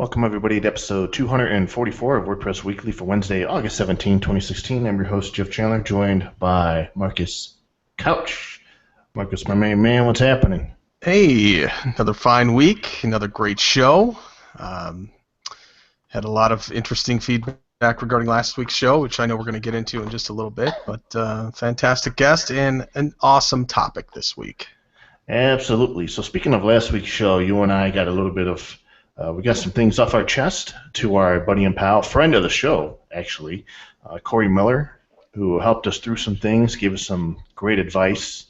Welcome, everybody, to episode 244 of WordPress Weekly for Wednesday, August 17, 2016. I'm your host, Jeff Chandler, joined by Marcus Couch. Marcus, my main man, what's happening? Hey, another fine week, another great show. Had a lot of interesting feedback regarding last week's show, which I know we're going to get into in just a little bit, but fantastic guest and an awesome topic this week. Absolutely. So speaking of last week's show, you and I got a little bit of, we got some things off our chest to our buddy and pal, friend of the show, actually, Corey Miller, who helped us through some things, gave us some great advice.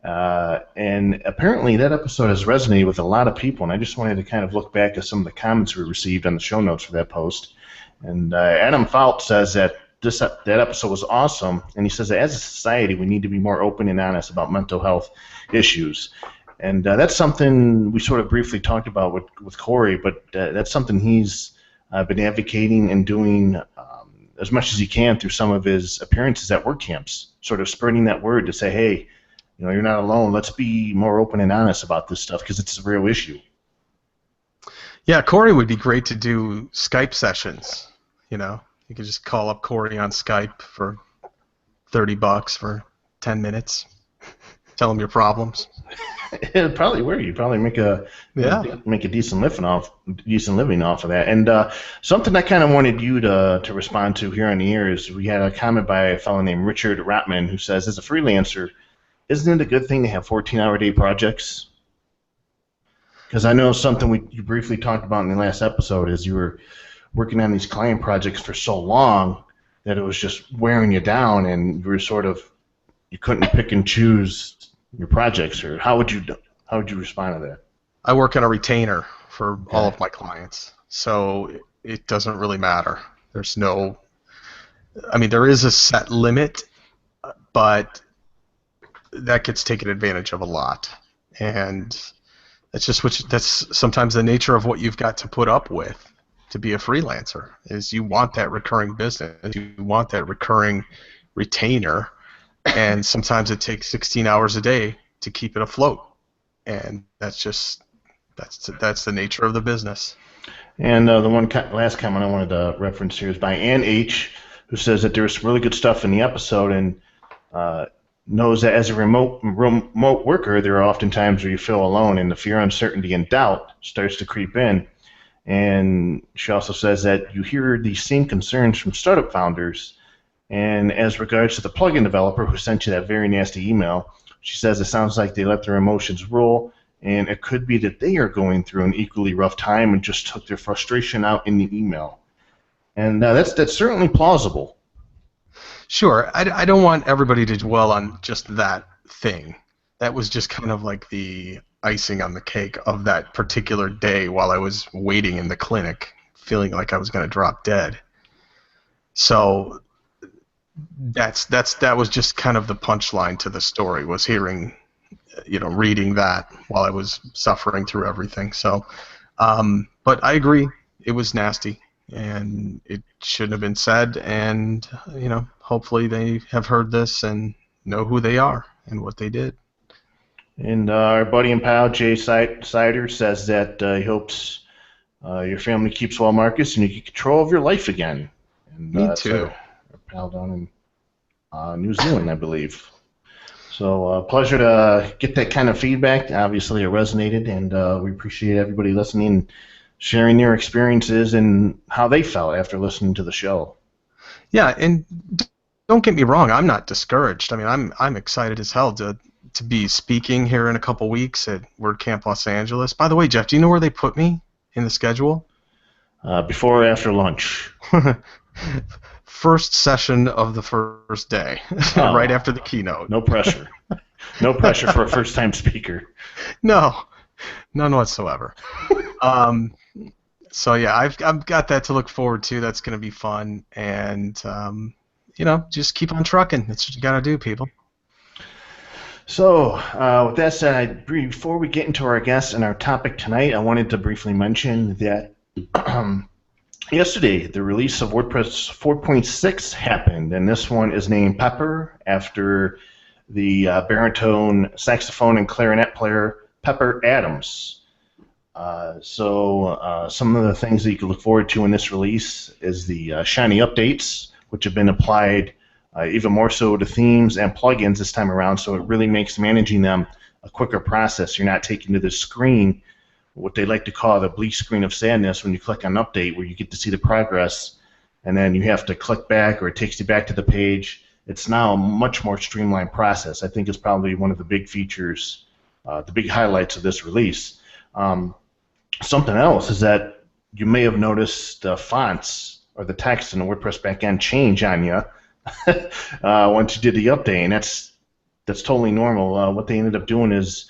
And apparently that episode has resonated with a lot of people, and I just wanted to kind of look back at some of the comments we received on the show notes for that post. And Adam Fout says that that episode was awesome, and he says that as a society we need to be more open and honest about mental health issues. And that's something we sort of briefly talked about with Corey, but that's something he's been advocating and doing as much as he can through some of his appearances at WordCamps, sort of spreading that word to say, hey, you know, you're not alone. Let's be more open and honest about this stuff because it's a real issue. Yeah, Corey would be great to do Skype sessions. You know, you could just call up Corey on Skype for $30 for 10 minutes. Tell him your problems. It'd probably work. You'd probably make a decent living off of that. And something I kind of wanted you to respond to here on the air is we had a comment by a fellow named Richard Ratman who says, as a freelancer, isn't it a good thing to have 14-hour-a-day projects? Because I know something you briefly talked about in the last episode is you were working on these client projects for so long that it was just wearing you down, and you were you couldn't pick and choose your projects. Or how would you respond to that? I work on a retainer for all of my clients, so it doesn't really matter. There is a set limit, but that gets taken advantage of a lot, and that's sometimes the nature of what you've got to put up with to be a freelancer. Is you want that recurring business, you want that recurring retainer, and sometimes it takes 16 hours a day to keep it afloat, and that's the nature of the business. And the last comment I wanted to reference here is by Ann H., who says that there's really good stuff in the episode, and knows that as a remote worker, there are often times where you feel alone, and the fear, uncertainty, and doubt starts to creep in. And she also says that you hear these same concerns from startup founders. And as regards to the plugin developer who sent you that very nasty email, she says it sounds like they let their emotions roll, and it could be that they are going through an equally rough time and just took their frustration out in the email. And that's certainly plausible. Sure, I don't want everybody to dwell on just that thing. That was just kind of like the icing on the cake of that particular day while I was waiting in the clinic, feeling like I was going to drop dead. So that was just kind of the punchline to the story, was reading that while I was suffering through everything. So, but I agree, it was nasty, and it shouldn't have been said, and hopefully they have heard this and know who they are and what they did. And our buddy and pal Jay Sider says that he hopes your family keeps well, Marcus, and you get control of your life again. And, Me too. Our pal down in New Zealand, I believe. So pleasure to get that kind of feedback. Obviously, it resonated, and we appreciate everybody listening, sharing their experiences and how they felt after listening to the show. Yeah, and don't get me wrong, I'm not discouraged. I mean, I'm excited as hell to be speaking here in a couple weeks at WordCamp Los Angeles. By the way, Jeff, do you know where they put me in the schedule? Before or after lunch? First session of the first day, right after the keynote. No pressure. No pressure for a first-time speaker. No, none whatsoever. So yeah, I've got that to look forward to. That's going to be fun, and just keep on trucking. That's what you got to do, people. So with that said, before we get into our guests and our topic tonight, I wanted to briefly mention that yesterday the release of WordPress 4.6 happened, and this one is named Pepper after the baritone, saxophone, and clarinet player Pepper Adams. Some of the things that you can look forward to in this release is the shiny updates, which have been applied even more so to themes and plugins this time around, so it really makes managing them a quicker process. You're not taking to the screen, what they like to call the bleak screen of sadness when you click on update, where you get to see the progress, and then you have to click back or it takes you back to the page. It's now a much more streamlined process. I think it's probably one of the big features, the big highlights of this release. Something else is that you may have noticed the fonts or the text in the WordPress backend change on you once you did the update, and that's totally normal. What they ended up doing is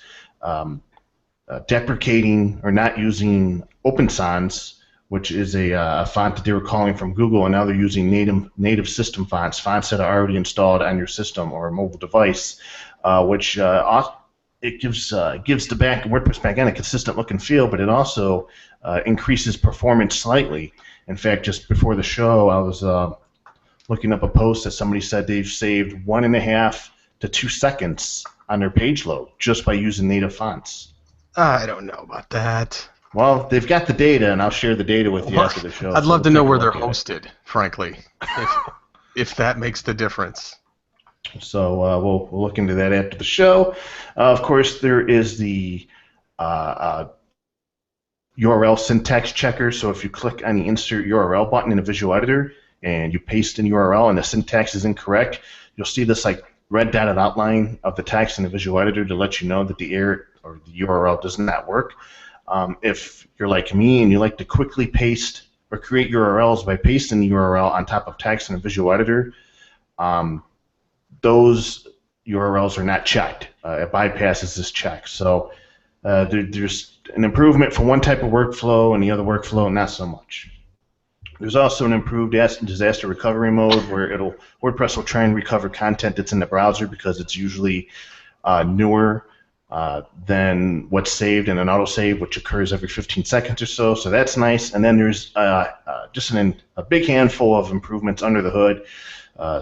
deprecating or not using Open Sans, which is a font that they were calling from Google, and now they're using native system fonts that are already installed on your system or a mobile device, which it gives the WordPress backend a consistent look and feel, but it also increases performance slightly. In fact, just before the show, I was looking up a post that somebody said they've saved 1.5 to 2 seconds on their page load just by using native fonts. I don't know about that. Well, they've got the data, and I'll share the data with you after the show. I'd love to know where they're hosted, frankly, if that makes the difference. So we'll look into that after the show. Of course, there is the URL syntax checker. So if you click on the Insert URL button in a visual editor and you paste in URL and the syntax is incorrect, you'll see this like red dotted outline of the text in the visual editor to let you know that the error or the URL does not work. If you're like me and you like to quickly paste or create URLs by pasting the URL on top of text in a visual editor, those URLs are not checked. It bypasses this check. So there's an improvement for one type of workflow and the other workflow not so much. There's also an improved disaster recovery mode where WordPress will try and recover content that's in the browser because it's usually newer than what's saved in an autosave, which occurs every 15 seconds or so. So that's nice. And then there's just a big handful of improvements under the hood,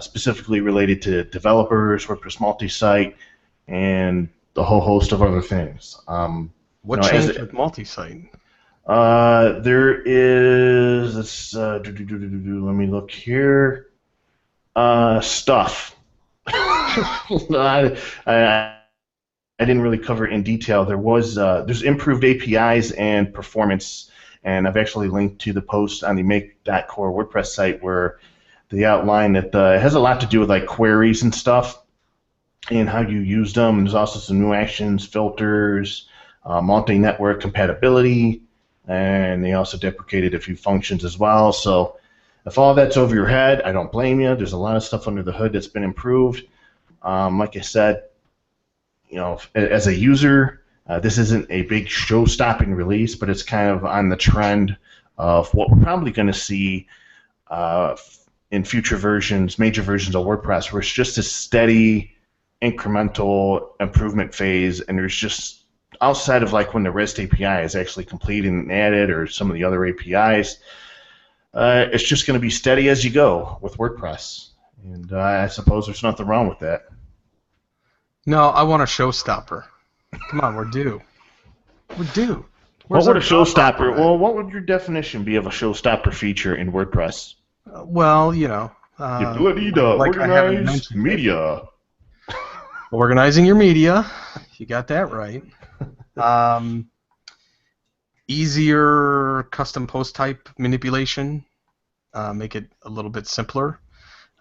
specifically related to developers, WordPress multi-site, and a whole host of other things. What changed with multi-site? There is this. Let me look here. Stuff. I didn't really cover it in detail. There's improved APIs and performance, and I've actually linked to the post on the make.core WordPress site where they outline that it has a lot to do with like queries and stuff and how you use them. There's also some new actions, filters, multi-network compatibility, and they also deprecated a few functions as well. So if all that's over your head, I don't blame you. There's a lot of stuff under the hood that's been improved. Like I said, as a user, this isn't a big show-stopping release, but it's kind of on the trend of what we're probably going to see in future versions, major versions of WordPress, where it's just a steady, incremental improvement phase, and there's just, outside of like when the REST API is actually completed and added, or some of the other APIs, it's just going to be steady as you go with WordPress, and I suppose there's nothing wrong with that. No, I want a showstopper. Come on, we're due. We're due. What would a showstopper? Well, what would your definition be of a showstopper feature in WordPress? The ability to organize media. Organizing your media. You got that right. Easier custom post type manipulation. Make it a little bit simpler.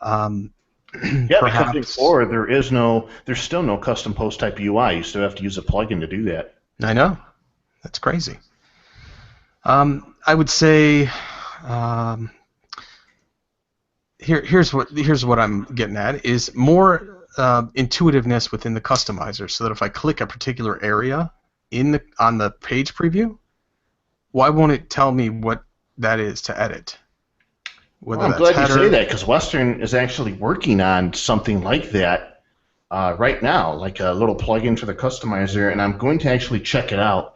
Yeah, because before there's still no custom post type UI. You still have to use a plugin to do that. I know, that's crazy. I would say here's what I'm getting at is more intuitiveness within the customizer, so that if I click a particular area on the page preview, why won't it tell me what that is to edit? Well, I'm glad you say that, because Western is actually working on something like that right now, like a little plugin for the customizer, and I'm going to actually check it out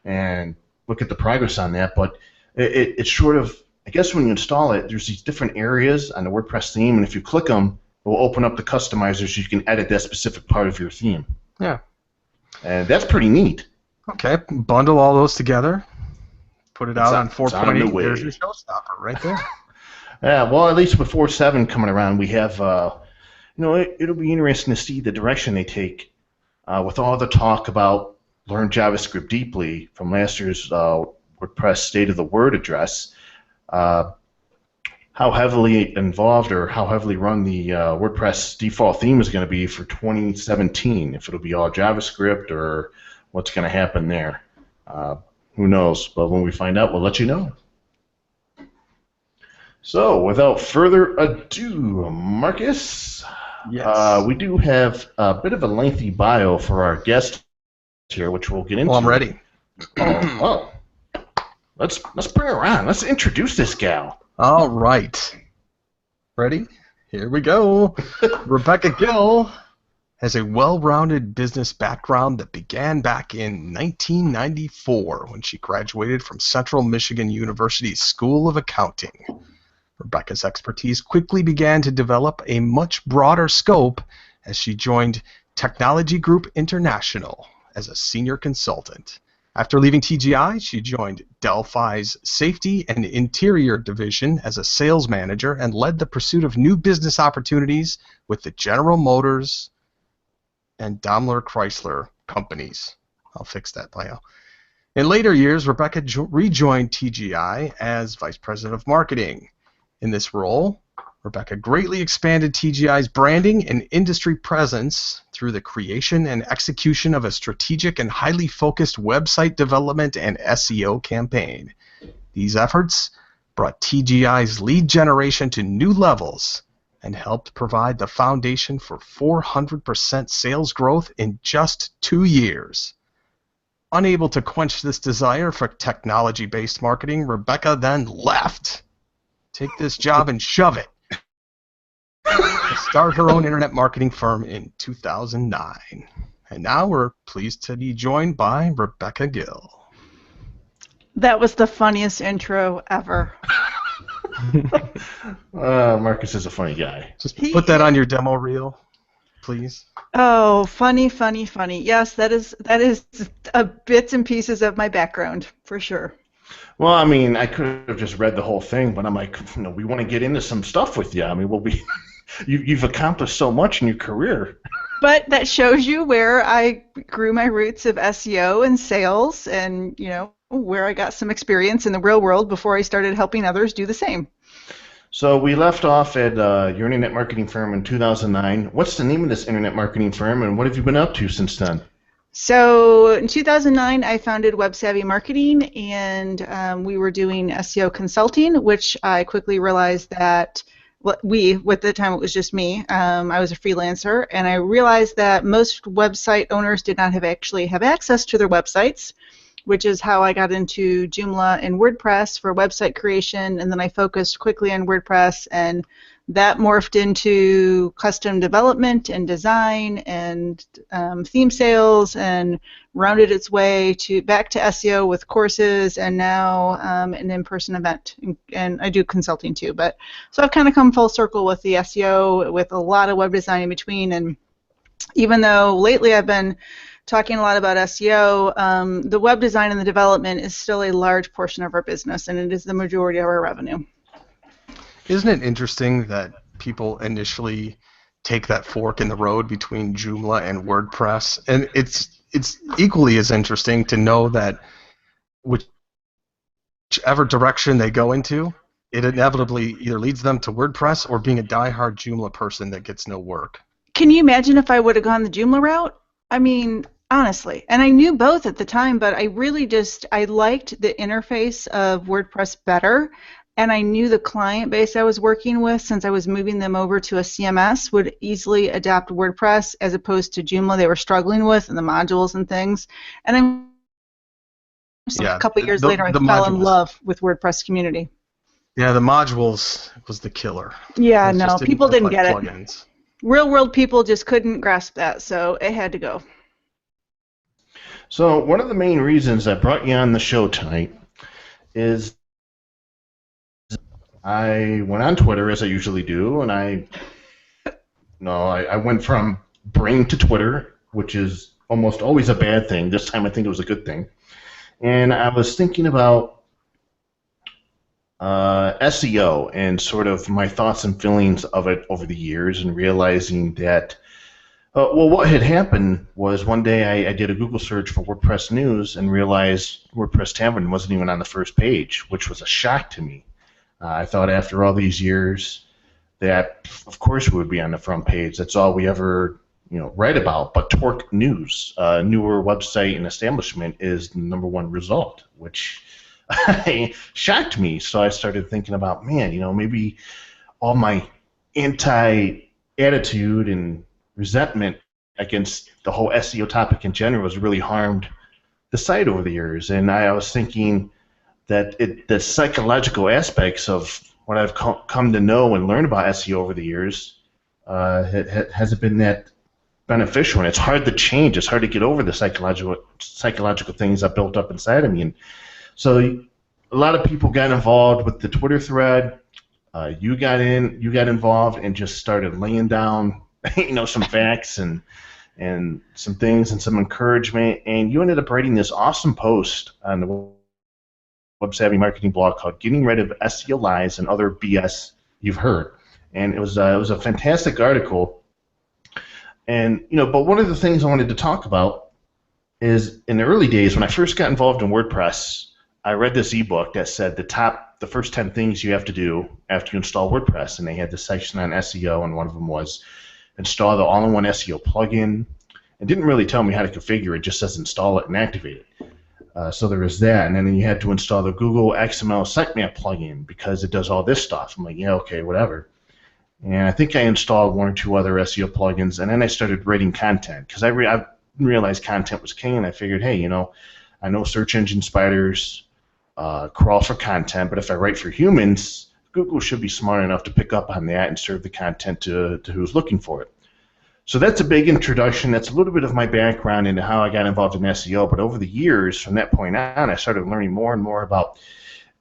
and look at the progress on that. But it's sort of, I guess when you install it, there's these different areas on the WordPress theme, and if you click them, it will open up the customizer so you can edit that specific part of your theme. Yeah. And that's pretty neat. Okay, bundle all those together. Put it out on It's on the 4.8. way. There's your showstopper right there. Yeah, well, at least before 7 coming around, we have, it'll be interesting to see the direction they take with all the talk about learn JavaScript deeply from last year's WordPress State of the Word address. How heavily involved or how heavily run the WordPress default theme is going to be for 2017, if it'll be all JavaScript or what's going to happen there. Who knows? But when we find out, we'll let you know. So, without further ado, Marcus, Yes. we do have a bit of a lengthy bio for our guest here, which we'll get into. Well, I'm ready. Oh, let's bring her on. Let's introduce this gal. All right. Ready? Here we go. Rebecca Gill has a well-rounded business background that began back in 1994 when she graduated from Central Michigan University's School of Accounting. Rebecca's expertise quickly began to develop a much broader scope as she joined Technology Group International as a senior consultant. After leaving TGI, she joined Delphi's Safety and Interior Division as a sales manager and led the pursuit of new business opportunities with the General Motors and Daimler Chrysler companies. I'll fix that bio. In later years, Rebecca rejoined TGI as Vice President of Marketing. In this role, Rebecca greatly expanded TGI's branding and industry presence through the creation and execution of a strategic and highly focused website development and SEO campaign. These efforts brought TGI's lead generation to new levels and helped provide the foundation for 400% sales growth in just 2 years. Unable to quench this desire for technology-based marketing, Rebecca then left. Take this job and shove it. To start her own internet marketing firm in 2009. And now we're pleased to be joined by Rebecca Gill. That was the funniest intro ever. Marcus is a funny guy. Just put that on your demo reel, please. Oh, funny, funny, funny. Yes, that is bits and pieces of my background, for sure. Well, I mean, I could have just read the whole thing, but I'm like, we want to get into some stuff with you. I mean, you've accomplished so much in your career. But that shows you where I grew my roots of SEO and sales and, where I got some experience in the real world before I started helping others do the same. So we left off at your internet marketing firm in 2009. What's the name of this internet marketing firm, and what have you been up to since then? So in 2009, I founded Web Savvy Marketing, and we were doing SEO consulting, which I quickly realized that at the time it was just me. I was a freelancer, and I realized that most website owners did not have access to their websites, which is how I got into Joomla and WordPress for website creation, and then I focused quickly on WordPress, and that morphed into custom development and design and theme sales, and rounded its way back to SEO with courses, and now an in-person event. And I do consulting too. So I've kind of come full circle with the SEO, with a lot of web design in between. And even though lately I've been talking a lot about SEO, the web design and the development is still a large portion of our business, and it is the majority of our revenue. Isn't it interesting that people initially take that fork in the road between Joomla and WordPress? And it's equally as interesting to know that whichever direction they go into, it inevitably either leads them to WordPress or being a diehard Joomla person that gets no work. Can you imagine if I would have gone the Joomla route? I mean, honestly. And I knew both at the time, but I really I liked the interface of WordPress better. And I knew the client base I was working with, since I was moving them over to a CMS, would easily adapt WordPress as opposed to Joomla they were struggling with, and the modules and things. And a couple years later, I fell in love with WordPress community. Yeah, the modules was the killer. Yeah, no, people didn't get it. Real world people just couldn't grasp that, so it had to go. So one of the main reasons I brought you on the show tonight is I went on Twitter, as I usually do, and I went from Brain to Twitter, which is almost always a bad thing. This time I think it was a good thing. And I was thinking about SEO and sort of my thoughts and feelings of it over the years, and realizing that, well, what had happened was one day I did a Google search for WordPress news and realized WordPress Tavern wasn't even on the first page, which was a shock to me. I thought after all these years that, of course, we would be on the front page. That's all we ever, write about. But Torque News, a newer website and establishment, is the #1 result, which shocked me. So I started thinking about, man, maybe all my anti-attitude and resentment against the whole SEO topic in general has really harmed the site over the years. And I was thinking that the psychological aspects of what I've come to know and learn about SEO over the years hasn't been that beneficial, and it's hard to change. It's hard to get over the psychological things that built up inside of me. And so a lot of people got involved with the Twitter thread. You got involved and just started laying down, some facts and some things and some encouragement. And you ended up writing this awesome post on the Web Savvy Marketing blog called "Getting Rid of SEO Lies and Other BS You've Heard." And it was a fantastic article. And but one of the things I wanted to talk about is in the early days when I first got involved in WordPress, I read this ebook that said the first 10 things you have to do after you install WordPress, and they had this section on SEO, and one of them was install the all-in-one SEO plugin. It didn't really tell me how to configure it; just says install it and activate it. So there was that, and then you had to install the Google XML sitemap plugin because it does all this stuff. I'm like, yeah, okay, whatever. And I think I installed one or two other SEO plugins, and then I started writing content because I realized content was king, and I figured, hey, I know search engine spiders crawl for content, but if I write for humans, Google should be smart enough to pick up on that and serve the content to who's looking for it. So that's a big introduction. That's a little bit of my background into how I got involved in SEO. But over the years, from that point on, I started learning more and more about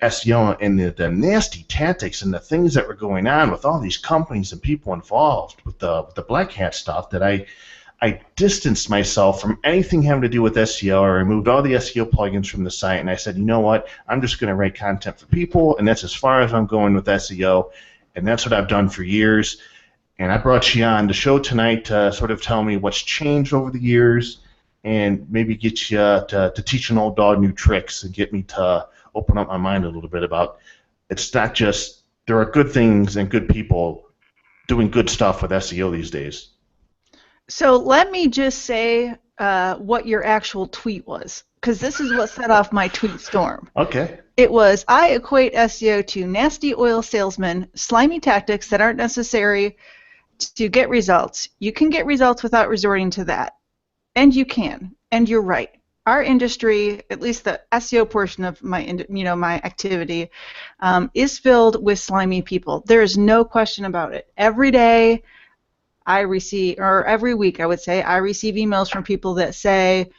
SEO and the nasty tactics and the things that were going on with all these companies and people involved with the black hat stuff, that I distanced myself from anything having to do with SEO. I removed all the SEO plugins from the site, and I said, you know what, I'm just going to write content for people, and that's as far as I'm going with SEO, and that's what I've done for years. And I brought you on the show tonight to sort of tell me what's changed over the years and maybe get you to teach an old dog new tricks and get me to open up my mind a little bit about it's not just there are good things and good people doing good stuff with SEO these days. So let me just say what your actual tweet was, because this is what set off my tweet storm. Okay. It was, I equate SEO to nasty oil salesmen, slimy tactics that aren't necessary to get results. You can get results without resorting to that. And you can. And you're right. Our industry, at least the SEO portion of my, my activity, is filled with slimy people. There is no question about it. Every day I receive, or every week I would say, I receive emails from people that say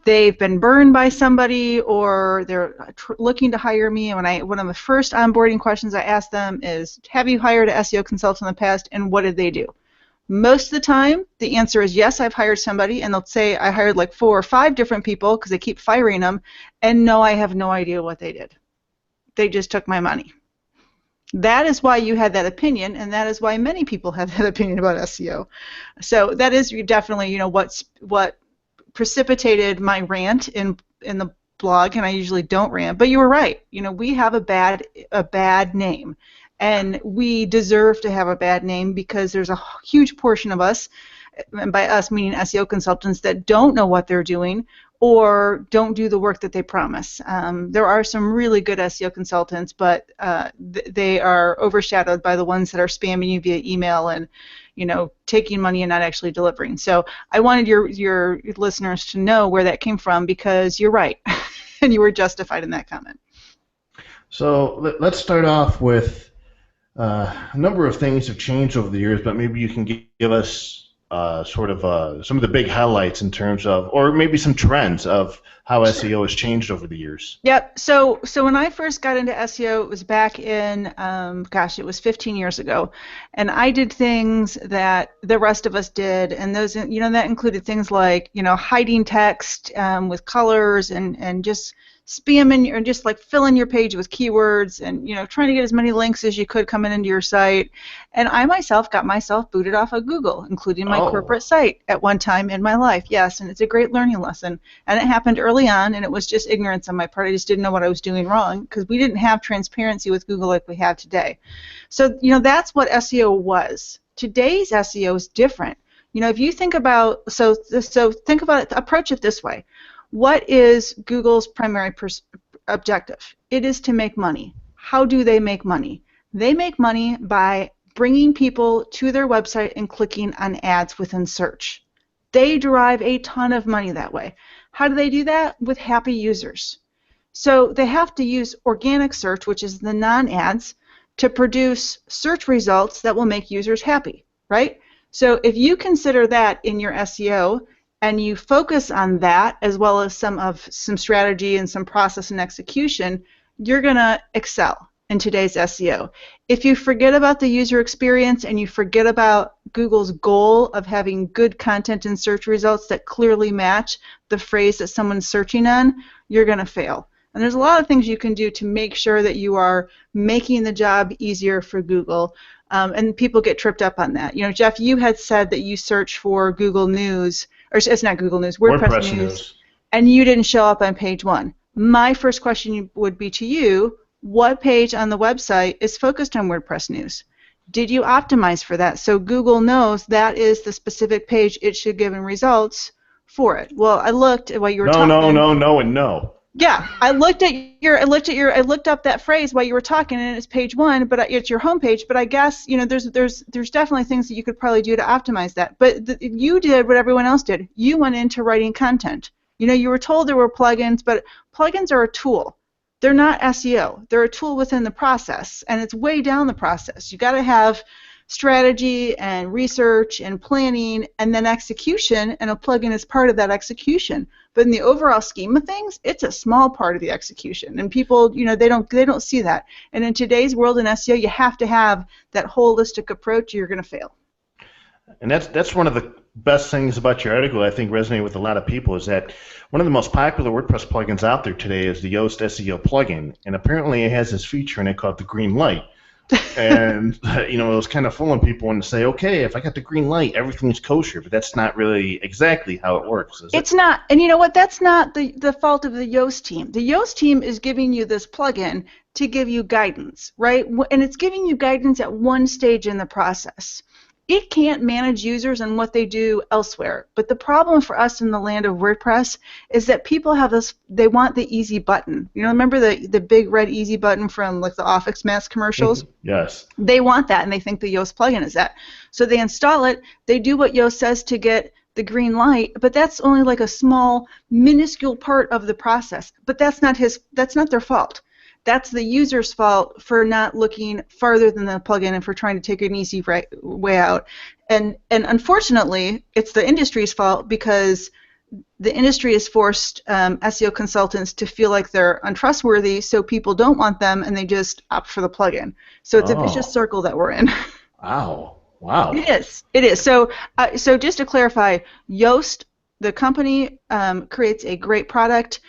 they've been burned by somebody or they're looking to hire me. And one of the first onboarding questions I ask them is, have you hired an SEO consultant in the past, and what did they do? Most of the time, the answer is yes, I've hired somebody, and they'll say I hired like 4 or 5 different people because they keep firing them, and no, I have no idea what they did. They just took my money. That is why you had that opinion, and that is why many people have that opinion about SEO. So that is definitely, what precipitated my rant in the blog, and I usually don't rant, but you were right. We have a bad name. And we deserve to have a bad name because there's a huge portion of us, and by us meaning SEO consultants, that don't know what they're doing or don't do the work that they promise. There are some really good SEO consultants, but they are overshadowed by the ones that are spamming you via email and taking money and not actually delivering. So I wanted your listeners to know where that came from, because you're right, and you were justified in that comment. So let's start off with a number of things have changed over the years, but maybe you can give us sort of some of the big highlights in terms of, or maybe some trends of how SEO has changed over the years. Yep. So when I first got into SEO, it was back in, gosh, it was 15 years ago, and I did things that the rest of us did, and those, that included things like, hiding text with colors and just spamming or just like filling your page with keywords and trying to get as many links as you could coming into your site. And I myself got myself booted off of Google, including my corporate site at one time in my life. Yes, and it's a great learning lesson. And it happened early on, and it was just ignorance on my part. I just didn't know what I was doing wrong because we didn't have transparency with Google like we have today. So that's what SEO was. Today's SEO is different. If you think about think about it, approach it this way. What is Google's primary objective? It is to make money. How do they make money? They make money by bringing people to their website and clicking on ads within search. They derive a ton of money that way. How do they do that? With happy users. So they have to use organic search, which is the non-ads, to produce search results that will make users happy, right? So if you consider that in your SEO, and you focus on that as well as some strategy and some process and execution, you're going to excel in today's SEO. If you forget about the user experience and you forget about Google's goal of having good content and search results that clearly match the phrase that someone's searching on, you're going to fail. And there's a lot of things you can do to make sure that you are making the job easier for Google. And people get tripped up on that. Jeff, you had said that you search for Google News, or it's not Google News, WordPress News, and you didn't show up on page 1. My first question would be to you, what page on the website is focused on WordPress News? Did you optimize for that so Google knows that is the specific page it should give in results for it? Well, I looked while you were talking. No. Yeah, I looked up that phrase while you were talking, and it's page 1, but it's your home page. But I guess there's definitely things that you could probably do to optimize that. But you did what everyone else did. You went into writing content. You were told there were plugins, but plugins are a tool. They're not SEO. They're a tool within the process, and it's way down the process. You got to have strategy and research and planning and then execution, and a plugin is part of that execution. But in the overall scheme of things, it's a small part of the execution, and people, they don't see that. And in today's world in SEO, you have to have that holistic approach, or you're going to fail. And that's one of the best things about your article, I think, resonating with a lot of people, is that one of the most popular WordPress plugins out there today is the Yoast SEO plugin, and apparently it has this feature in it called the green light. And it was kind of fooling people and say, okay, if I got the green light, everything's kosher, but that's not really exactly how it works, is it? It's not, and you know what? That's not the fault of the Yoast team. The Yoast team is giving you this plugin to give you guidance, right? And it's giving you guidance at one stage in the process. It can't manage users and what they do elsewhere. But the problem for us in the land of WordPress is that people have this, they want the easy button. Remember the big red easy button from like the Office Max commercials? Yes. They want that, and they think the Yoast plugin is that. So they install it, they do what Yoast says to get the green light, but that's only like a small, minuscule part of the process. But that's not their fault. That's the user's fault for not looking farther than the plugin and for trying to take an easy way out. And unfortunately, it's the industry's fault because the industry has forced SEO consultants to feel like they're untrustworthy, so people don't want them and they just opt for the plugin. So it's a vicious circle that we're in. Wow. It is. So just to clarify, Yoast, the company, creates a great product.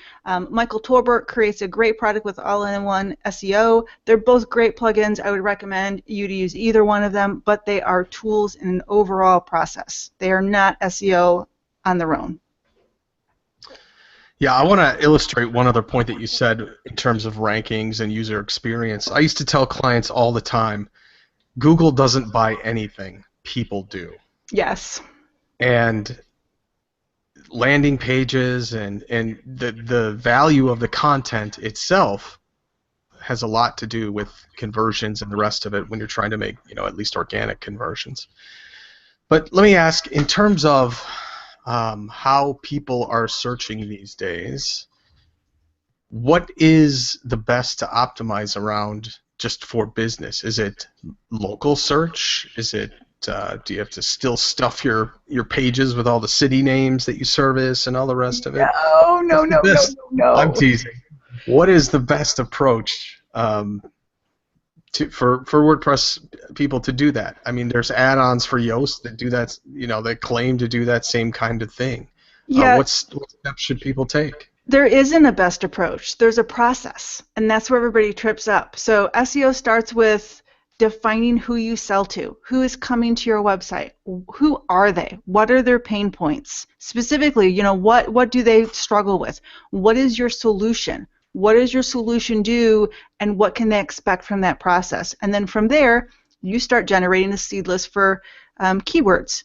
Michael Tolbert creates a great product with all-in-one SEO. They're both great plugins. I would recommend you to use either one of them, but they are tools in an overall process. They are not SEO on their own. Yeah, I want to illustrate one other point that you said in terms of rankings and user experience. I used to tell clients all the time, Google doesn't buy anything, people do. Yes. And landing pages and the value of the content itself has a lot to do with conversions and the rest of it when you're trying to make at least organic conversions. But let me ask, in terms of how people are searching these days, what is the best to optimize around just for business? Is it local search? Is it Do you have to still stuff your pages with all the city names that you service and all the rest of it? No. I'm teasing. What is the best approach for WordPress people to do that? I mean, there's add-ons for Yoast that do that, that claim to do that same kind of thing. Yeah. What steps should people take? There isn't a best approach. There's a process, and that's where everybody trips up. So SEO starts with defining who you sell to, who is coming to your website, who are they, what are their pain points, specifically, what do they struggle with, what is your solution, what does your solution do, and what can they expect from that process. And then from there, you start generating a seed list for keywords.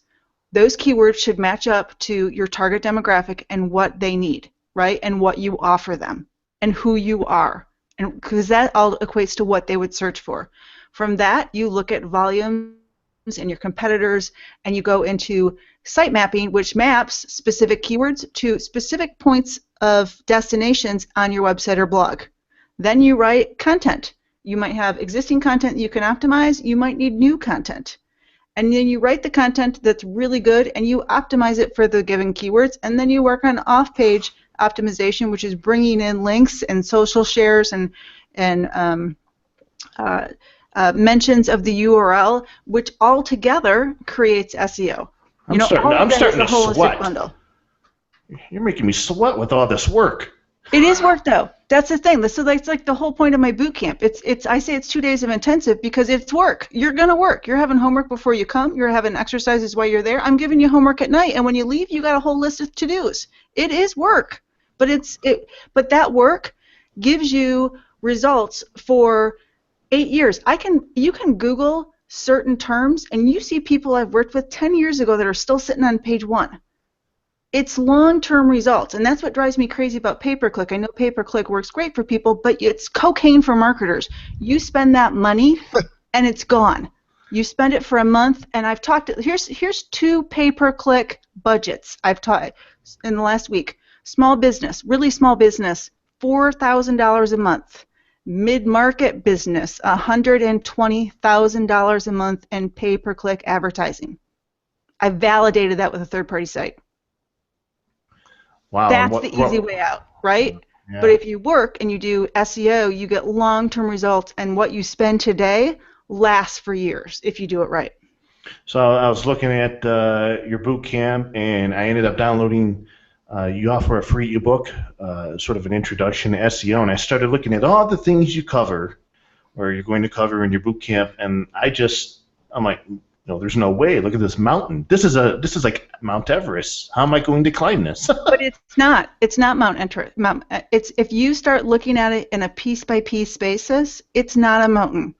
Those keywords should match up to your target demographic and what they need, right, and what you offer them and who you are, and because that all equates to what they would search for. From that, you look at volumes and your competitors, and you go into site mapping, which maps specific keywords to specific points of destinations on your website or blog. Then you write content. You might have existing content you can optimize. You might need new content. And then you write the content that's really good, and you optimize it for the given keywords, and then you work on off-page optimization, which is bringing in links and social shares and mentions of the URL, which all together creates SEO. I'm starting to sweat. Bundle. You're making me sweat with all this work. It is work, though. That's the thing. So that's like the whole point of my boot camp. I say it's 2 days of intensive because it's work. You're gonna work. You're having homework before you come. You're having exercises while you're there. I'm giving you homework at night, and when you leave, you got a whole list of to-dos. It is work, but but that work gives you results for 8 years. You can Google certain terms, and you see people I've worked with 10 years ago that are still sitting on page 1. It's long-term results, and that's what drives me crazy about pay-per-click. I know pay-per-click works great for people, but it's cocaine for marketers. You spend that money, and it's gone. You spend it for a month, and I've talked. Here's 2 pay-per-click budgets I've taught in the last week. Small business, really small business, $4,000 a month. Mid-market business, $120,000 a month in pay-per-click advertising. I validated that with a third-party site. Wow. That's the easy way out, right? Yeah. But if you work and you do SEO, you get long-term results, and what you spend today lasts for years if you do it right. So I was looking at your boot camp, and I ended up downloading. You offer a free ebook, sort of an introduction to SEO, and I started looking at all the things you cover, or you're going to cover in your boot camp, and I'm like, no, there's no way. Look at this mountain. This is like Mount Everest. How am I going to climb this? But it's not. It's not Mount Everest. It's if you start looking at it in a piece-by-piece basis, it's not a mountain.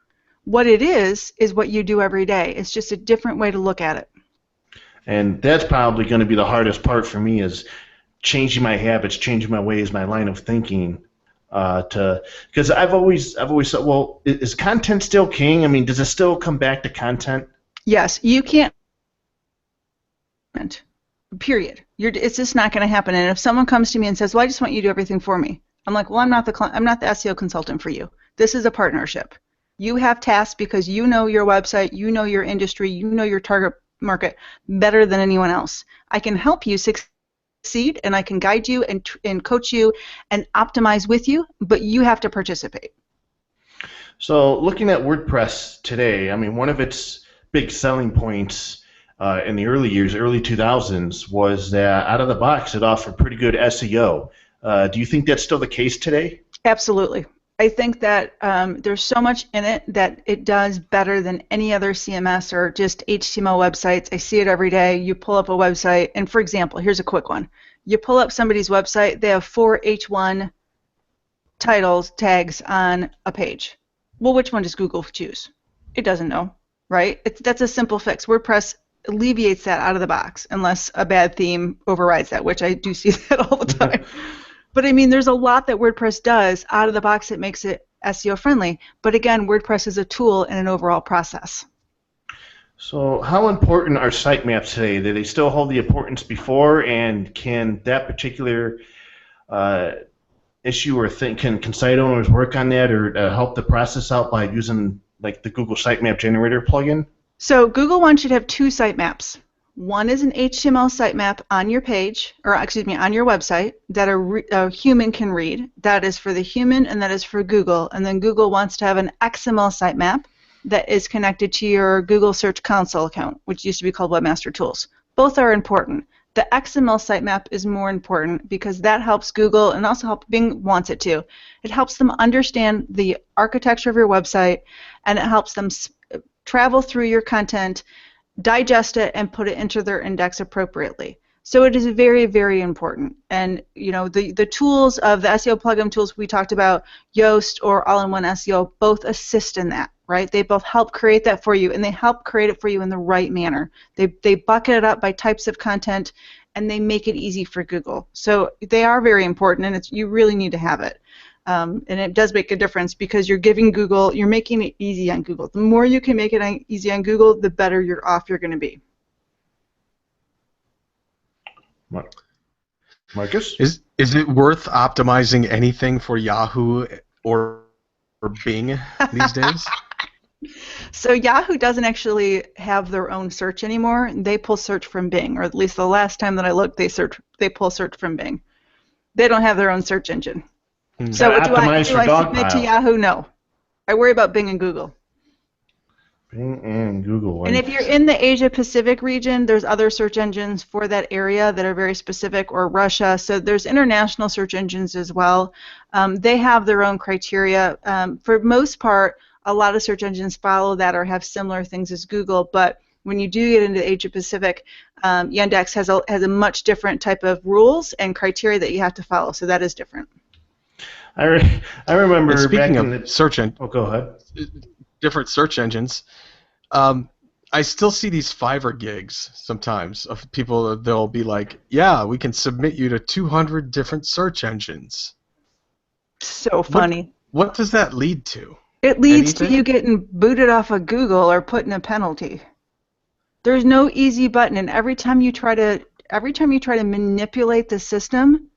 What it is what you do every day. It's just a different way to look at it. And that's probably going to be the hardest part for me is changing my habits, changing my ways, my line of thinking. Because I've always said, well, is content still king? I mean, does it still come back to content? Yes, you can't. Period. It's just not going to happen. And if someone comes to me and says, "Well, I just want you to do everything for me," I'm like, "Well, I'm not the SEO consultant for you. This is a partnership. You have tasks because you know your website, you know your industry, you know your target market better than anyone else. I can help you succeed, and I can guide you and coach you and optimize with you, but you have to participate." So, looking at WordPress today, I mean, one of its big selling points in the early years, early 2000s, was that out of the box it offered pretty good SEO. Do you think that's still the case today? Absolutely. I think that there's so much in it that it does better than any other CMS or just HTML websites. I see it every day. You pull up a website, and for example, here's a quick one. You pull up somebody's website, they have 4 H1 tags on a page. Well, which one does Google choose? It doesn't know. Right? That's a simple fix. WordPress alleviates that out of the box, unless a bad theme overrides that, which I do see that all the time. But I mean, there's a lot that WordPress does out of the box that makes it SEO friendly. But again, WordPress is a tool in an overall process. So how important are sitemaps today? Do they still hold the importance before, and can that particular issue or thing, can site owners work on that or help the process out by using like the Google Sitemap Generator plugin? So Google wants you to have two sitemaps. One is an HTML sitemap on your page, or excuse me, on your website that a human can read. That is for the human, and that is for Google. And then Google wants to have an XML sitemap that is connected to your Google Search Console account, which used to be called Webmaster Tools. Both are important. The XML sitemap is more important because that helps Google and also helps Bing wants it to. It helps them understand the architecture of your website, and it helps them travel through your content, digest it, and put it into their index appropriately. So it is very, very important. And you know, the tools of the SEO plugin tools we talked about, Yoast or All-in-One SEO, both assist in that, right? They both help create that for you, and they help create it for you in the right manner. They bucket it up by types of content, and they make it easy for Google. So they are very important, and you really need to have it. And it does make a difference because you're giving Google, you're making it easy on Google. The more you can make it easy on Google, the better off you're going to be. Marcus? Is it worth optimizing anything for Yahoo or Bing these days? So Yahoo doesn't actually have their own search anymore. They pull search from Bing, or at least the last time that I looked, they pull search from Bing. They don't have their own search engine. So do I submit to Yahoo? No. I worry about Bing and Google. Bing and Google. And if you're in the Asia Pacific region, there's other search engines for that area that are very specific, or Russia. So there's international search engines as well. They have their own criteria. For most part, a lot of search engines follow that or have similar things as Google. But when you do get into Asia Pacific, Yandex has a much different type of rules and criteria that you have to follow. So that is different. I remember. And speaking of search engines, oh, go ahead. Different search engines. I still see these Fiverr gigs sometimes of people. They'll be like, "Yeah, we can submit you to 200 different search engines." So funny. What does that lead to? It leads to you getting booted off of Google or put in a penalty. There's no easy button, and every time you try to manipulate the system,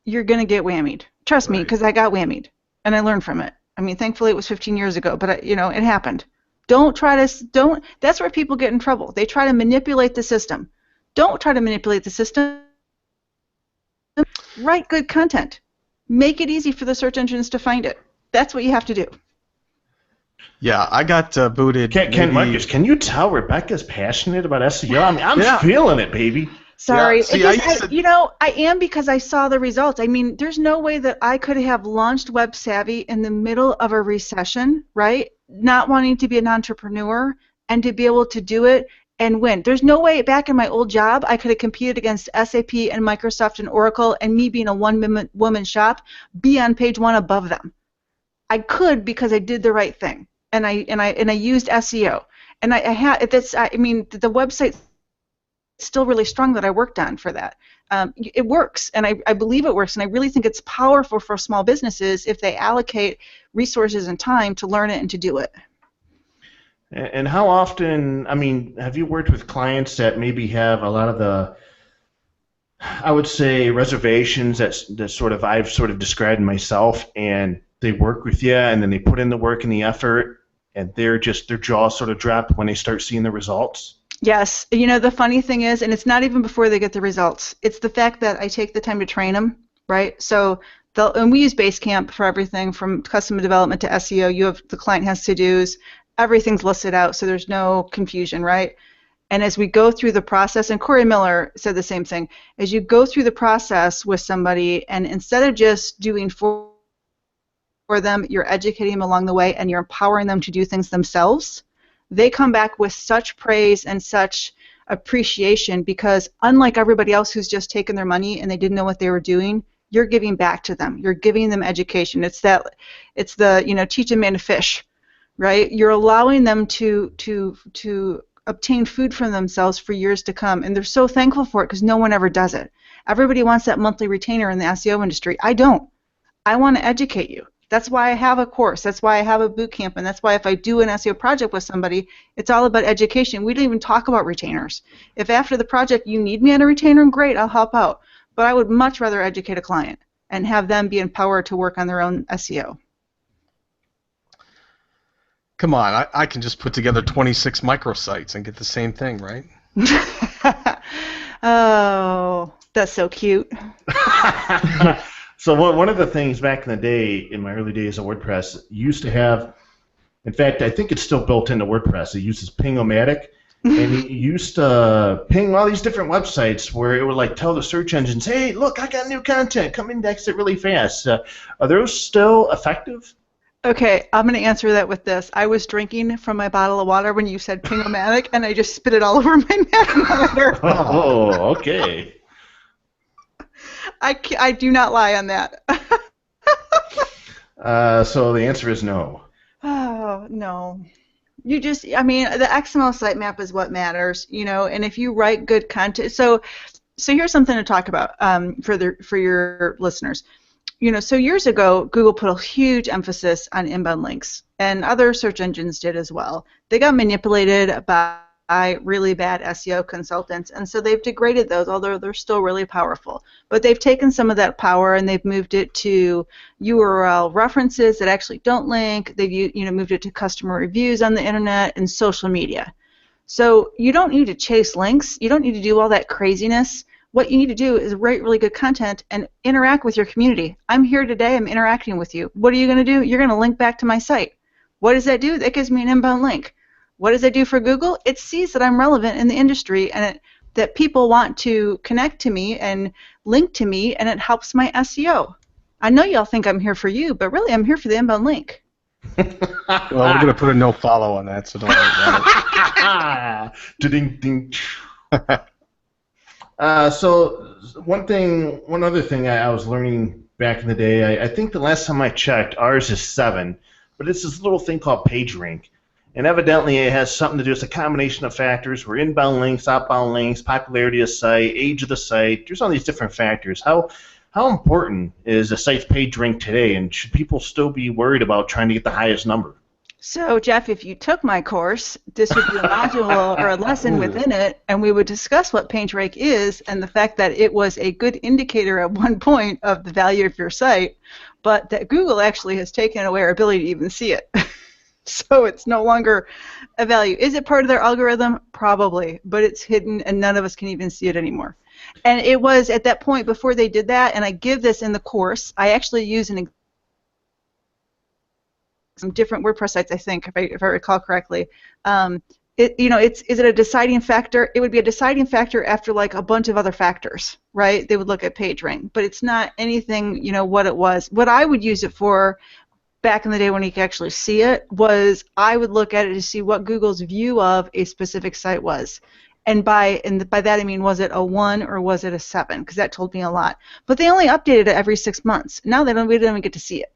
you're gonna get whammied. Trust me, because I got whammied, and I learned from it. I mean, thankfully it was 15 years ago, but it happened. That's where people get in trouble. They try to manipulate the system. Don't try to manipulate the system. Write good content. Make it easy for the search engines to find it. That's what you have to do. Yeah, I got booted. Marcus, can you tell Rebecca's passionate about SEO? I mean, I'm feeling it, baby. Sorry. Yeah, see, I am, because I saw the results. I mean, there's no way that I could have launched Web Savvy in the middle of a recession, right? Not wanting to be an entrepreneur and to be able to do it and win. There's no way back in my old job I could have competed against SAP and Microsoft and Oracle, and me being a one-woman shop, be on page one above them. I could, because I did the right thing, and I used SEO, and the website still really strong that I worked on for that. It works, and I believe it works, and I really think it's powerful for small businesses if they allocate resources and time to learn it and to do it. And how often, I mean, have you worked with clients that maybe have a lot of the, I would say, reservations that I've sort of described myself, and they work with you, and then they put in the work and the effort, and their jaws sort of drop when they start seeing the results? Yes. The funny thing is, and it's not even before they get the results, it's the fact that I take the time to train them, right? So, and we use Basecamp for everything from custom development to SEO. The client has to-dos. Everything's listed out, so there's no confusion, right? And as we go through the process, and Corey Miller said the same thing, as you go through the process with somebody, and instead of just doing for them, you're educating them along the way, and you're empowering them to do things themselves, they come back with such praise and such appreciation, because unlike everybody else who's just taken their money and they didn't know what they were doing, you're giving back to them. You're giving them education. It's the teach a man to fish, right? You're allowing them to obtain food for themselves for years to come, and they're so thankful for it because no one ever does it. Everybody wants that monthly retainer in the SEO industry. I don't. I want to educate you. That's why I have a course. That's why I have a boot camp, and that's why if I do an SEO project with somebody, it's all about education. We don't even talk about retainers. If after the project you need me on a retainer, great, I'll help out. But I would much rather educate a client and have them be empowered to work on their own SEO. Come on, I can just put together 26 microsites and get the same thing, right? Oh, that's so cute. So one of the things back in the day, in my early days of WordPress, used to have, in fact, I think it's still built into WordPress. It uses Ping-O-Matic, and it used to ping all these different websites where it would like tell the search engines, "Hey, look, I got new content. Come index it really fast." Are those still effective? Okay, I'm going to answer that with this. I was drinking from my bottle of water when you said Ping-O-Matic, and I just spit it all over my Mac monitor. Oh, okay. I do not lie on that. So the answer is no. Oh, no. I mean, the XML sitemap is what matters, and if you write good content. So here's something to talk about for your listeners. So years ago, Google put a huge emphasis on inbound links, and other search engines did as well. They got manipulated by really bad SEO consultants, and so they've degraded those, although they're still really powerful. But they've taken some of that power and they've moved it to URL references that actually don't link. They've moved it to customer reviews on the internet and social media. So you don't need to chase links. You don't need to do all that craziness. What you need to do is write really good content and interact with your community. I'm here today. I'm interacting with you. What are you going to do? You're going to link back to my site. What does that do? That gives me an inbound link. What does it do for Google? It sees that I'm relevant in the industry and that people want to connect to me and link to me, and it helps my SEO. I know y'all think I'm here for you, but really I'm here for the inbound link. Well, we're going to put a no follow on that, so don't worry about it. Ding, ding. So one other thing I was learning back in the day, I think the last time I checked, ours is 7, but it's this little thing called PageRank. And evidently it has something to do, it's a combination of factors where inbound links, outbound links, popularity of site, age of the site, there's all these different factors. How important is a site's page rank today, and should people still be worried about trying to get the highest number? So, Jeff, if you took my course, this would be a module or a lesson within it, and we would discuss what PageRank is and the fact that it was a good indicator at one point of the value of your site, but that Google actually has taken away our ability to even see it. So it's no longer a value. Is it part of their algorithm? Probably, but it's hidden and none of us can even see it anymore. And it was at that point before they did that, and I give this in the course. I actually use some different WordPress sites, I think, if I recall correctly. Is it a deciding factor? It would be a deciding factor after like a bunch of other factors, right? They would look at PageRank, but it's not anything, what it was. What I would use it for back in the day when you could actually see it was I would look at it to see what Google's view of a specific site was. And by that I mean, was it a 1 or was it a 7? Because that told me a lot. But they only updated it every 6 months. Now we don't even get to see it.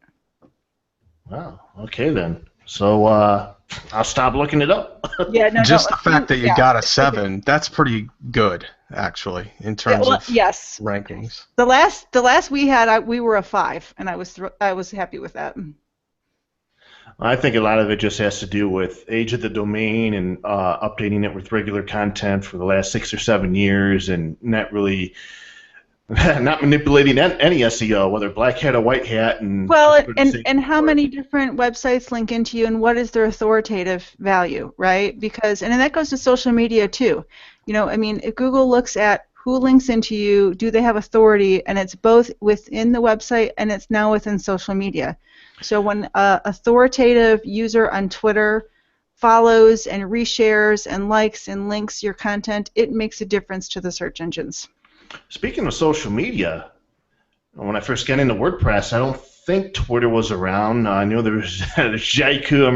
Wow. Okay then. So I'll stop looking it up. Yeah. No. Just the fact that you got a 7, that's pretty good, actually, in terms of yes. rankings. The last we had, we were a 5, and I was happy with that. I think a lot of it just has to do with age of the domain and updating it with regular content for the last 6 or 7 years, and not manipulating any SEO, whether black hat or white hat. And how many different websites link into you, and what is their authoritative value, right? Because and that goes to social media too. If Google looks at who links into you, do they have authority, and it's both within the website and it's now within social media. So when an authoritative user on Twitter follows and reshares and likes and links your content, it makes a difference to the search engines. Speaking of social media, when I first got into WordPress, I don't think Twitter was around. I knew there was Jaiku.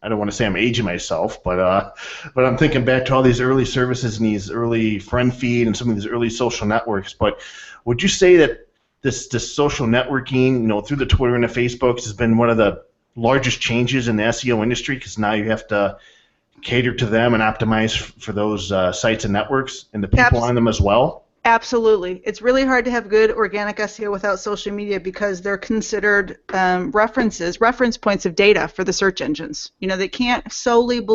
I don't want to say I'm aging myself, but I'm thinking back to all these early services and these early friend feed and some of these early social networks. But would you say that this social networking, through the Twitter and the Facebooks, has been one of the largest changes in the SEO industry, because now you have to cater to them and optimize for those sites and networks and the people on them as well? Absolutely. It's really hard to have good organic SEO without social media because they're considered reference points of data for the search engines. They can't solely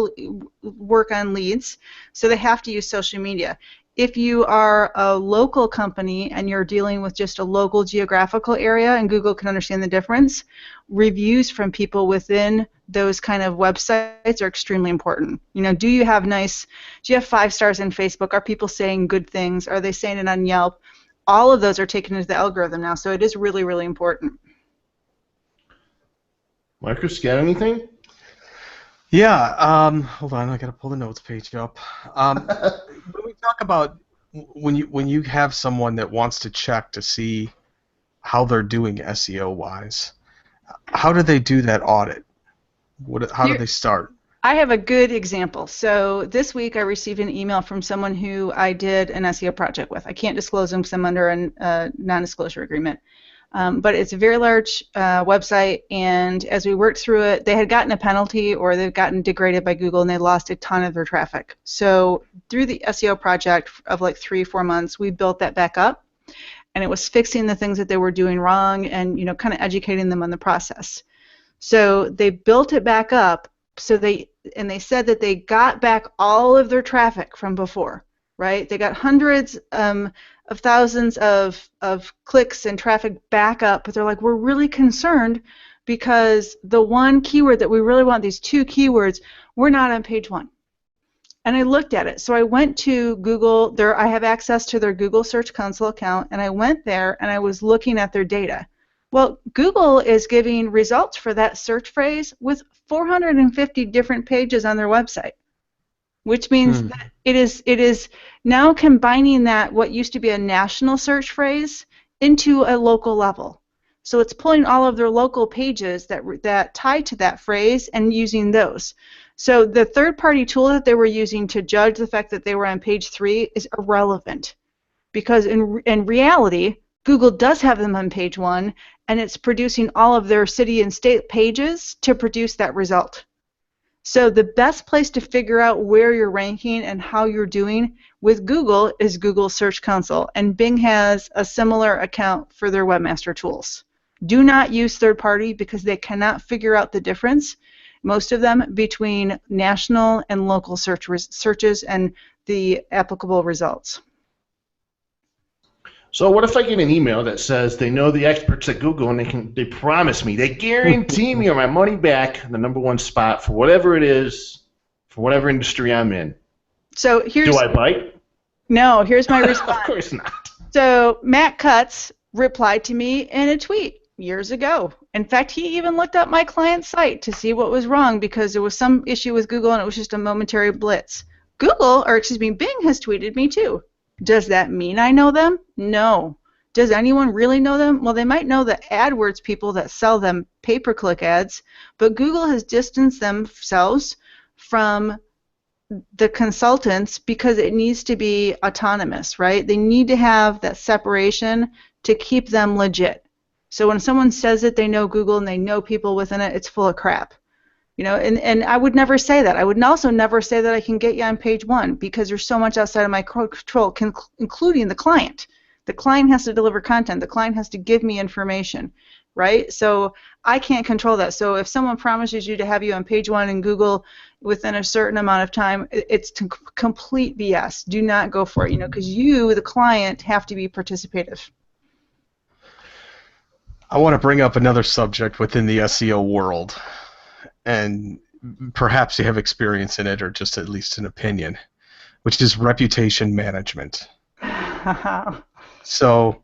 work on leads, so they have to use social media. if you are a local company and you're dealing with just a local geographical area, and Google can understand the difference, reviews from people within those kind of websites are extremely important. You know, do you have 5 stars in Facebook? Are people saying good things? Are they saying it on Yelp? All of those are taken into the algorithm now, so it is really, really important. Marcus, got anything? Yeah, hold on, I gotta pull the notes page up. When we talk about when you have someone that wants to check to see how they're doing SEO wise, how do they do that audit? How do they start? I have a good example. So this week I received an email from someone who I did an SEO project with. I can't disclose them because I'm under a non-disclosure agreement. But it's a very large website, and as we worked through it, they had gotten a penalty or they've gotten degraded by Google, and they lost a ton of their traffic. So through the SEO project of like 3-4 months, we built that back up, and it was fixing the things that they were doing wrong and, you know, kind of educating them on the process. So they built it back up. So they said that they got back all of their traffic from before, right? They got hundreds of thousands of clicks and traffic back up, but they're like, we're really concerned because the one keyword that we really want, these 2 keywords, we're not on page 1. And I looked at it. So I went to Google. I have access to their Google Search Console account, and I went there and I was looking at their data. Well, Google is giving results for that search phrase with 450 different pages on their website, which means that it is now combining that what used to be a national search phrase into a local level. So it's pulling all of their local pages that tie to that phrase and using those. So the third-party tool that they were using to judge the fact that they were on page 3 is irrelevant, because in reality, Google does have them on page 1, and it's producing all of their city and state pages to produce that result. So the best place to figure out where you're ranking and how you're doing with Google is Google Search Console, and Bing has a similar account for their webmaster tools. Do not use third party because they cannot figure out the difference, most of them, between national and local searches and the applicable results. So what if I get an email that says they know the experts at Google and they promise me, they guarantee me my money back, the #1 spot for whatever it is, for whatever industry I'm in? So here's. Do I bite? No, here's my response. Of course not. So Matt Cutts replied to me in a tweet years ago. In fact, he even looked up my client's site to see what was wrong because there was some issue with Google and it was just a momentary blitz. Bing has tweeted me too. Does that mean I know them? No. Does anyone really know them? Well, they might know the AdWords people that sell them pay-per-click ads, but Google has distanced themselves from the consultants because it needs to be autonomous, right? They need to have that separation to keep them legit. So when someone says that they know Google and they know people within it, it's full of crap. You know, and I would never say that. I would also never say that I can get you on page 1 because there's so much outside of my control, including the client. The client has to deliver content. The client has to give me information, right? So I can't control that. So if someone promises you to have you on page 1 in Google within a certain amount of time, it's complete BS. Do not go for it, you know, because you, the client, have to be participative. I want to bring up another subject within the SEO world, and perhaps you have experience in it or just at least an opinion, which is reputation management. So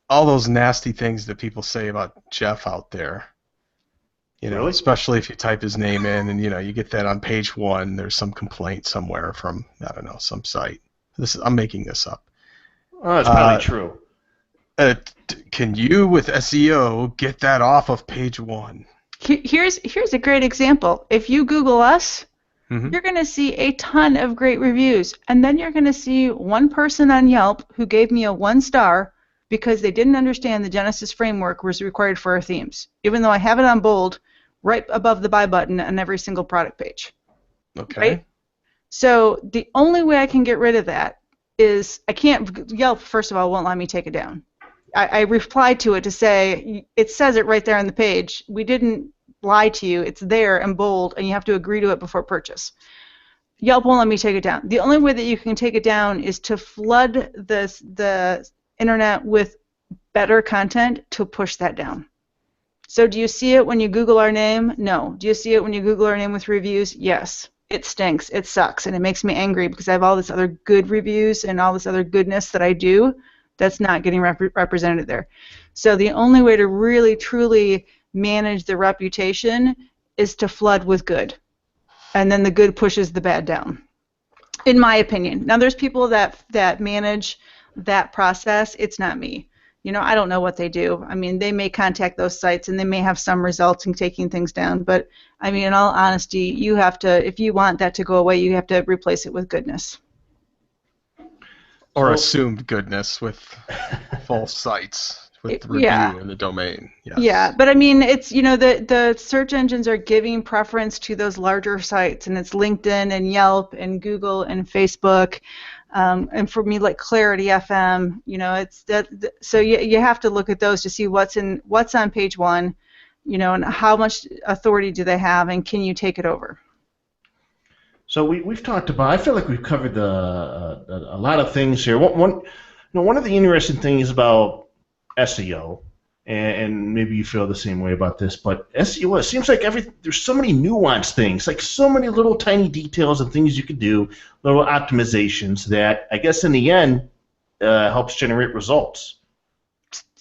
all those nasty things that people say about Jeff out there, you know, Really? especially if you type his name in and, you know, you get that on page 1, there's some complaint somewhere from, I don't know, some site. I'm making this up. Oh, that's probably true. Can you, with SEO, get that off of page 1? Here's a great example. If you Google us, you're going to see a ton of great reviews, and then you're going to see one person on Yelp who gave me a 1 star because they didn't understand the Genesis framework was required for our themes, even though I have it on bold right above the buy button on every single product page. Okay. Right? So the only way I can get rid of that is I can't. Yelp, first of all, won't let me take it down. I replied to it to say, it says it right there on the page. We didn't lie to you. It's there in bold, and you have to agree to it before purchase. Yelp won't let me take it down. The only way that you can take it down is to flood the internet with better content to push that down. So do you see it when you Google our name? No. Do you see it when you Google our name with reviews? Yes. It stinks. It sucks. And it makes me angry because I have all this other good reviews and all this other goodness that I do that's not getting represented there. So the only way to really, truly manage the reputation is to flood with good. And then the good pushes the bad down, in my opinion. Now, there's people that manage that process. It's not me. You know, I don't know what they do. I mean, they may contact those sites and they may have some results in taking things down. But, I mean, in all honesty, you have to, if you want that to go away, you have to replace it with goodness. Or assumed goodness with false sites. With the review in the domain. Yes. Yeah, but I mean, it's, you know, the search engines are giving preference to those larger sites, and it's LinkedIn and Yelp and Google and Facebook, and for me, like Clarity FM, you know, it's that. So you have to look at those to see what's on page one, you know, and how much authority do they have, and can you take it over? So we've talked about. I feel like we've covered a lot of things here. One of the interesting things about SEO, and maybe you feel the same way about this, but SEO, it seems like there's so many nuanced things, like so many little tiny details and things you can do, little optimizations that I guess in the end helps generate results.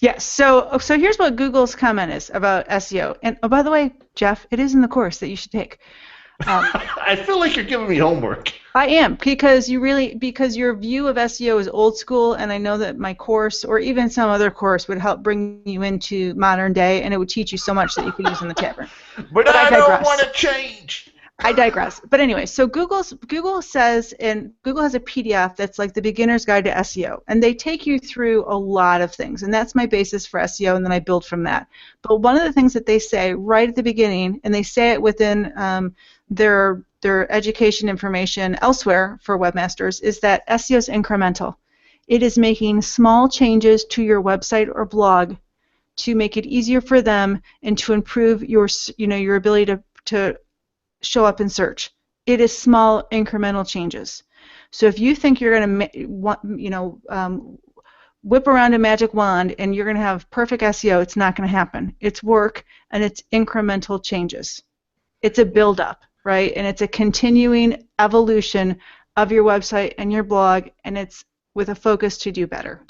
Yes. So here's what Google's comment is about SEO. And oh, by the way, Jeff, it is in the course that you should take. I feel like you're giving me homework. I am, because your view of SEO is old school, and I know that my course or even some other course would help bring you into modern day, and it would teach you so much that you could use in the tavern. But I don't want to change. I digress. But anyway, so Google says, and Google has a PDF that's like the beginner's guide to SEO, and they take you through a lot of things, and that's my basis for SEO, and then I build from that. But one of the things that they say right at the beginning, and they say it within their education information elsewhere for webmasters, is that SEO is incremental. It is making small changes to your website or blog to make it easier for them and to improve your ability to show up in search. It is small incremental changes. So if you think you're going to whip around a magic wand and you're going to have perfect SEO, it's not going to happen. It's work, and it's incremental changes. It's a build-up, right? And it's a continuing evolution of your website and your blog, and it's with a focus to do better.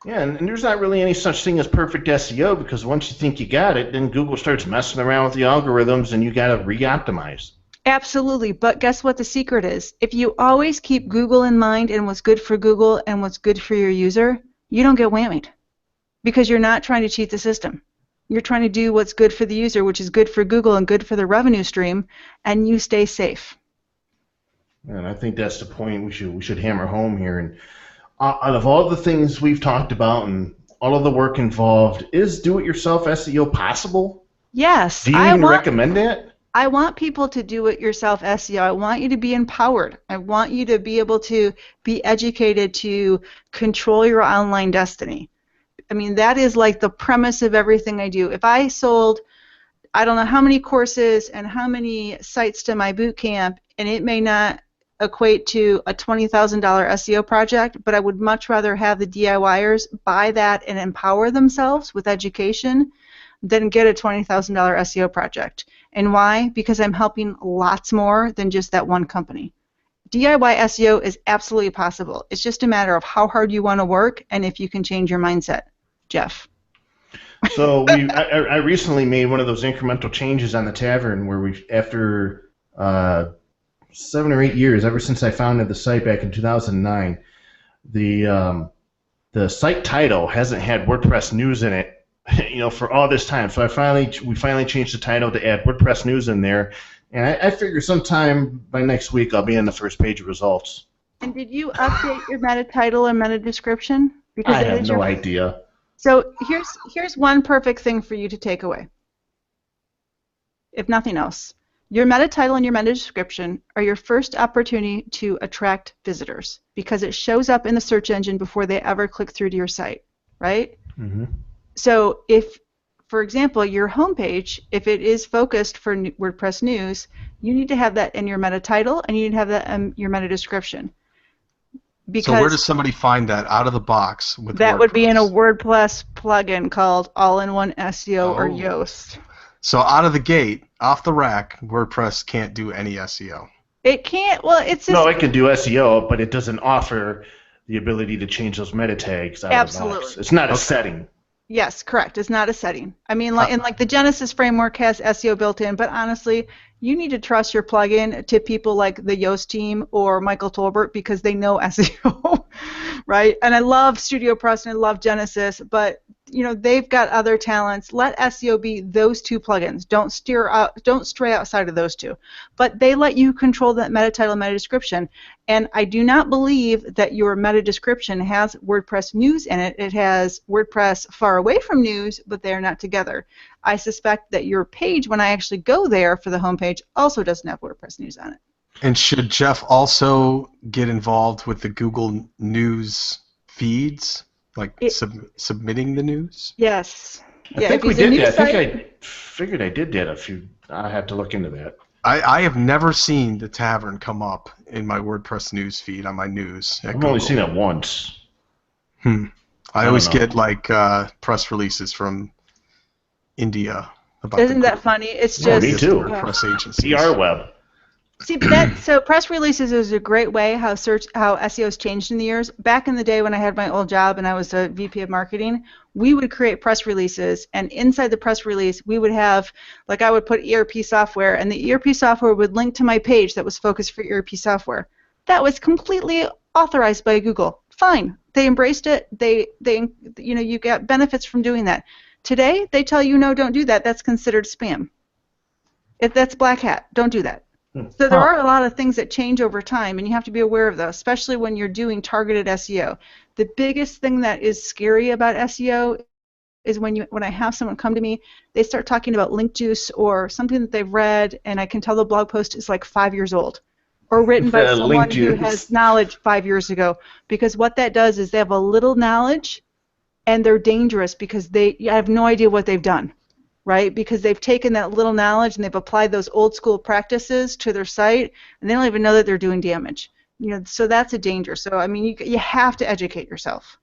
Yeah, and there's not really any such thing as perfect SEO, because once you think you got it, then Google starts messing around with the algorithms and you got to re-optimize. Absolutely, but guess what the secret is? If you always keep Google in mind and what's good for Google and what's good for your user, you don't get whammied, because you're not trying to cheat the system. You're trying to do what's good for the user, which is good for Google and good for the revenue stream, and you stay safe. And I think that's the point we should hammer home here. And out of all the things we've talked about and all of the work involved, is do-it-yourself SEO possible? Yes. Do you even recommend that? I want people to do-it-yourself SEO. I want you to be empowered. I want you to be able to be educated to control your online destiny. I mean, that is like the premise of everything I do. If I sold, I don't know how many courses and how many sites to my boot camp, and it may not equate to a $20,000 SEO project, but I would much rather have the DIYers buy that and empower themselves with education than get a $20,000 SEO project. And why? Because I'm helping lots more than just that one company. DIY SEO is absolutely possible. It's just a matter of how hard you want to work and if you can change your mindset. Jeff. So I recently made one of those incremental changes on the tavern where after 7 or 8 years, ever since I founded the site back in 2009, the site title hasn't had WordPress news in it, for all this time. So we finally changed the title to add WordPress news in there, and I figure sometime by next week I'll be in the first page of results. And did you update your meta title and meta description? Because I have no idea. So here's one perfect thing for you to take away, if nothing else. Your meta title and your meta description are your first opportunity to attract visitors, because it shows up in the search engine before they ever click through to your site, right? Mm-hmm. So if for example, your homepage, if it is focused for WordPress news, you need to have that in your meta title and you need to have that in your meta description. So where Because does somebody find that out of the box with that WordPress? would be in a WordPress plugin called All-in-One SEO or Oh. Yoast. So out of the gate, off the rack, WordPress can't do any SEO. It can't. Well, it's just No, it can do SEO, but it doesn't offer the ability to change those meta tags out of the Absolutely. box. It's not a Okay. setting. Yes, correct. It's not a setting. I mean, like the Genesis framework has SEO built in, but honestly, you need to trust your plugin to people like the Yoast team or Michael Tolbert because they know SEO, right? And I love Studio Press and I love Genesis, but you know they've got other talents. Let SEO be those two plugins. Don't stray outside of those two. But they let you control that meta title, meta description. And I do not believe that your meta description has WordPress news in it. It has WordPress far away from news, but they are not together. I suspect that your page, when I actually go there for the homepage, also doesn't have WordPress news on it. And should Jeff also get involved with the Google News feeds, like submitting the news? Yes. I Yeah, think if we he's a did news that. I site- think I figured I did that a few. I have to look into that. I have never seen the tavern come up in my WordPress news feed on my news at I've Google. only seen it once. I don't always know. get like press releases from India about Isn't the that funny? It's Oh, just me too. press agencies. PR web. See, so press releases is a great way how SEO's changed in the years. Back in the day when I had my old job and I was a VP of marketing, we would create press releases, and inside the press release we would have, like I would put ERP software, and the ERP software would link to my page that was focused for ERP software. That was completely authorized by Google. Fine, they embraced it. They you get benefits from doing that. Today they tell you no, don't do that. That's considered spam. That's black hat. Don't do that. So there are a lot of things that change over time, and you have to be aware of those, especially when you're doing targeted SEO. The biggest thing that is scary about SEO is when I have someone come to me, they start talking about link juice or something that they've read, and I can tell the blog post is like 5 years old or written by Link someone who juice. has knowledge 5 years ago. Because what that does is they have a little knowledge, and they're dangerous because I have no idea what they've done. Right? Because they've taken that little knowledge and they've applied those old school practices to their site, and they don't even know that they're doing damage. So that's a danger. So I mean, you have to educate yourself.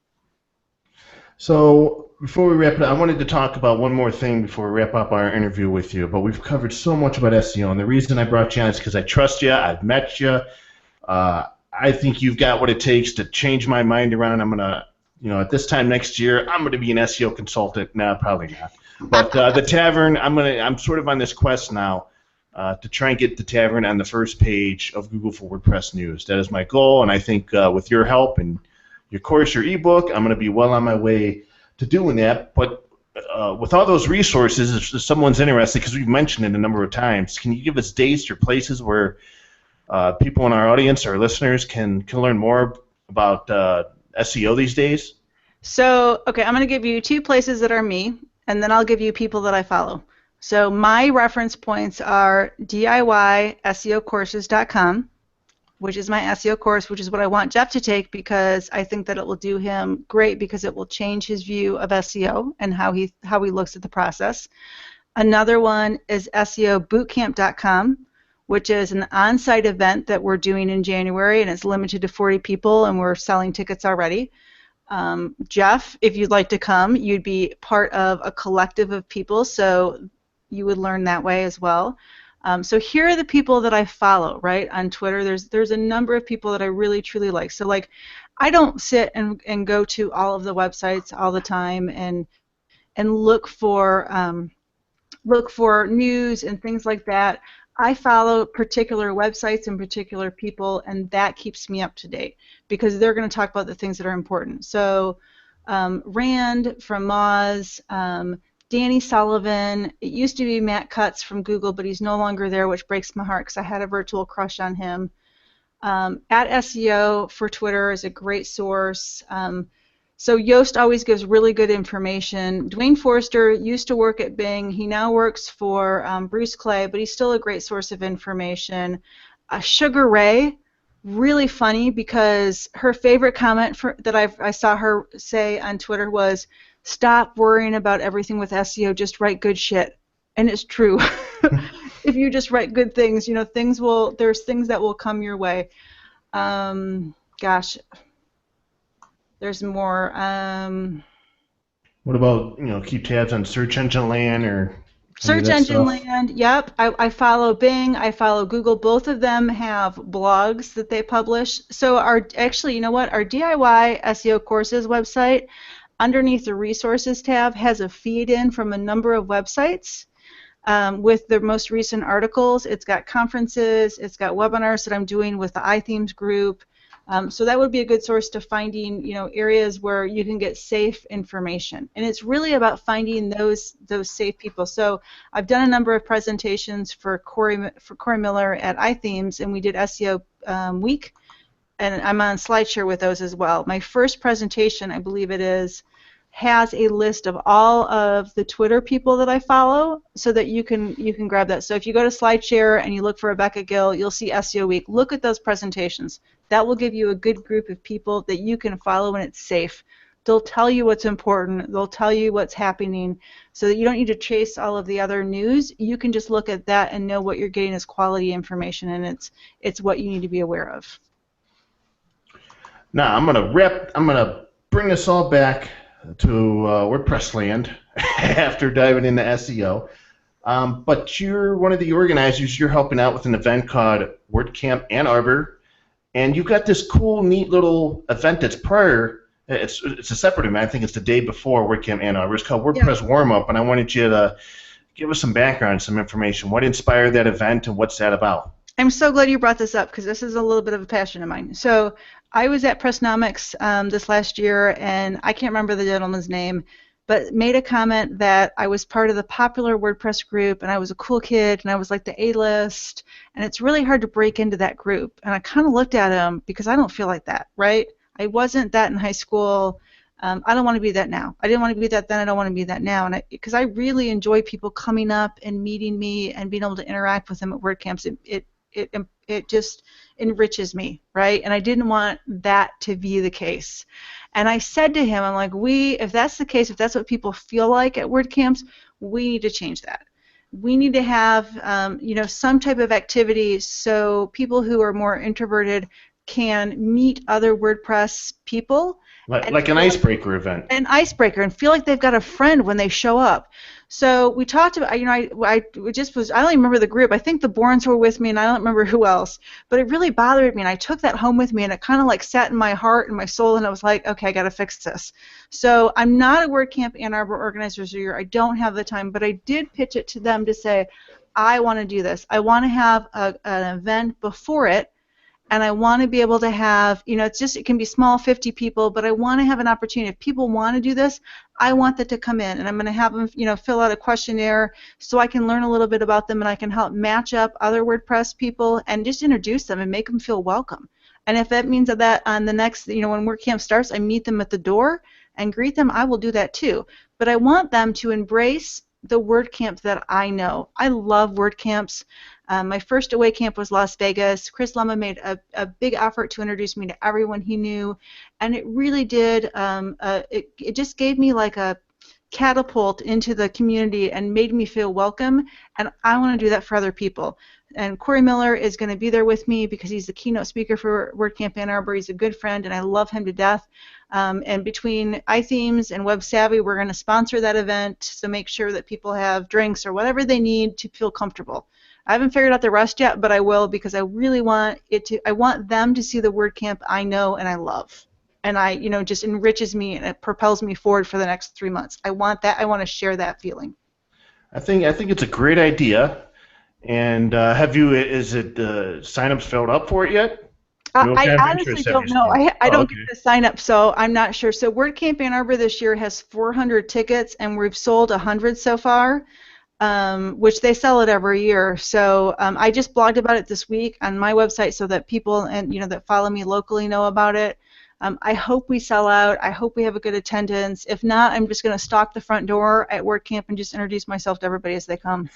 So before we wrap it up, I wanted to talk about one more thing before we wrap up our interview with you. But we've covered so much about SEO, and the reason I brought you on is because I trust you. I've met you. I think you've got what it takes to change my mind around. I'm gonna, at this time next year, I'm gonna be an SEO consultant. No, probably not. But the tavern, I'm sort of on this quest now to try and get the tavern on the first page of Google for WordPress News. That is my goal, and I think with your help and your course, your ebook, I'm going to be well on my way to doing that. But with all those resources, if someone's interested, because we've mentioned it a number of times, can you give us dates or places where people in our audience or listeners can learn more about SEO these days? So, okay, I'm going to give you 2 places that are me, and then I'll give you people that I follow. So my reference points are DIYSEOcourses.com, which is my SEO course, which is what I want Jeff to take because I think that it will do him great because it will change his view of SEO and how he looks at the process. Another one is SEObootcamp.com, which is an on-site event that we're doing in January, and it's limited to 40 people, and we're selling tickets already. Jeff, if you'd like to come, you'd be part of a collective of people, so you would learn that way as well. So here are the people that I follow, right, on Twitter. There's a number of people that I really, truly like. So, like, I don't sit and go to all of the websites all the time and look for news and things like that. I follow particular websites and particular people, and that keeps me up to date because they're going to talk about the things that are important. So Rand from Moz, Danny Sullivan, it used to be Matt Cutts from Google, but he's no longer there, which breaks my heart because I had a virtual crush on him. At SEO for Twitter is a great source. So Yoast always gives really good information. Dwayne Forrester used to work at Bing. He now works for Bruce Clay, but he's still a great source of information. Sugar Ray, really funny because her favorite comment that I saw her say on Twitter was, stop worrying about everything with SEO. Just write good shit, and it's true. If you just write good things, there's things that will come your way. Gosh, there's more. What about, keep tabs on search engine land or any of Search that engine stuff? land, yep. I follow Bing, I follow Google. Both of them have blogs that they publish. So actually, you know what? Our DIY SEO courses website, underneath the resources tab, has a feed in from a number of websites with the most recent articles. It's got conferences, it's got webinars that I'm doing with the iThemes group. So that would be a good source to finding, areas where you can get safe information. And it's really about finding those safe people. So I've done a number of presentations for Corey Miller at iThemes, and we did SEO week, and I'm on SlideShare with those as well. My first presentation, I believe it is, has a list of all of the Twitter people that I follow, so that you can grab that. So if you go to SlideShare and you look for Rebecca Gill, you'll see SEO Week. Look at those presentations. That will give you a good group of people that you can follow, and it's safe. They'll tell you what's important. They'll tell you what's happening, so that you don't need to chase all of the other news. You can just look at that and know what you're getting is quality information, and it's what you need to be aware of. Now, I'm gonna bring this all back to WordPress land after diving into SEO. But you're one of the organizers. You're helping out with an event called WordCamp Ann Arbor, and you've got this cool, neat little event that's prior. It's a separate event. I think it's the day before WordCamp Ann Arbor. It's called WordPress Warm Up, and I wanted you to give us some background, some information. What inspired that event, and what's that about? I'm so glad you brought this up, because this is a little bit of a passion of mine. So I was at Pressnomics this last year, and I can't remember the gentleman's name, but made a comment that I was part of the popular WordPress group, and I was a cool kid, and I was like the A-list, and it's really hard to break into that group. And I kind of looked at him, because I don't feel like that, right? I wasn't that in high school. I don't want to be that now. I didn't want to be that then. I don't want to be that now. And because I really enjoy people coming up and meeting me and being able to interact with them at WordCamps. It just enriches me, right? And I didn't want that to be the case. And I said to him, I'm like, if that's the case, if that's what people feel like at WordCamps, we need to change that. We need to have, some type of activity so people who are more introverted can meet other WordPress people. Like an icebreaker event. An icebreaker, and feel like they've got a friend when they show up. So we talked about, I don't even remember the group. I think the Borns were with me, and I don't remember who else. But it really bothered me, and I took that home with me, and it kind of like sat in my heart and my soul, and I was like, okay, I got to fix this. So I'm not a WordCamp Ann Arbor organizer this year. I don't have the time, but I did pitch it to them to say, I want to do this. I want to have an event before it. And I want to be able to have, it can be small, 50 people, but I want to have an opportunity. If people want to do this, I want them to come in, and I'm going to have them, fill out a questionnaire so I can learn a little bit about them, and I can help match up other WordPress people and just introduce them and make them feel welcome. And if that means that on the next, when WordCamp starts, I meet them at the door and greet them, I will do that too. But I want them to embrace the WordCamp that I know. I love WordCamps. My first away camp was Las Vegas. Chris Lema made a big effort to introduce me to everyone he knew, and it really did. It just gave me like a catapult into the community and made me feel welcome, and I want to do that for other people. And Corey Miller is going to be there with me because he's the keynote speaker for WordCamp Ann Arbor. He's a good friend, and I love him to death. And between iThemes and Web Savvy, we're going to sponsor that event, so make sure that people have drinks or whatever they need to feel comfortable. I haven't figured out the rest yet, but I will, because I really want I want them to see the WordCamp I know and I love. And just enriches me, and it propels me forward for the next 3 months. I want that. I want to share that feeling. I think it's a great idea. And is it sign-ups filled up for it yet? I honestly don't know. I don't get the sign-up, so I'm not sure. So WordCamp Ann Arbor this year has 400 tickets, and we've sold 100 so far. Which they sell it every year. So I just blogged about it this week on my website so that people that follow me locally know about it. I hope we sell out. I hope we have a good attendance. If not, I'm just going to stalk the front door at WordCamp and just introduce myself to everybody as they come.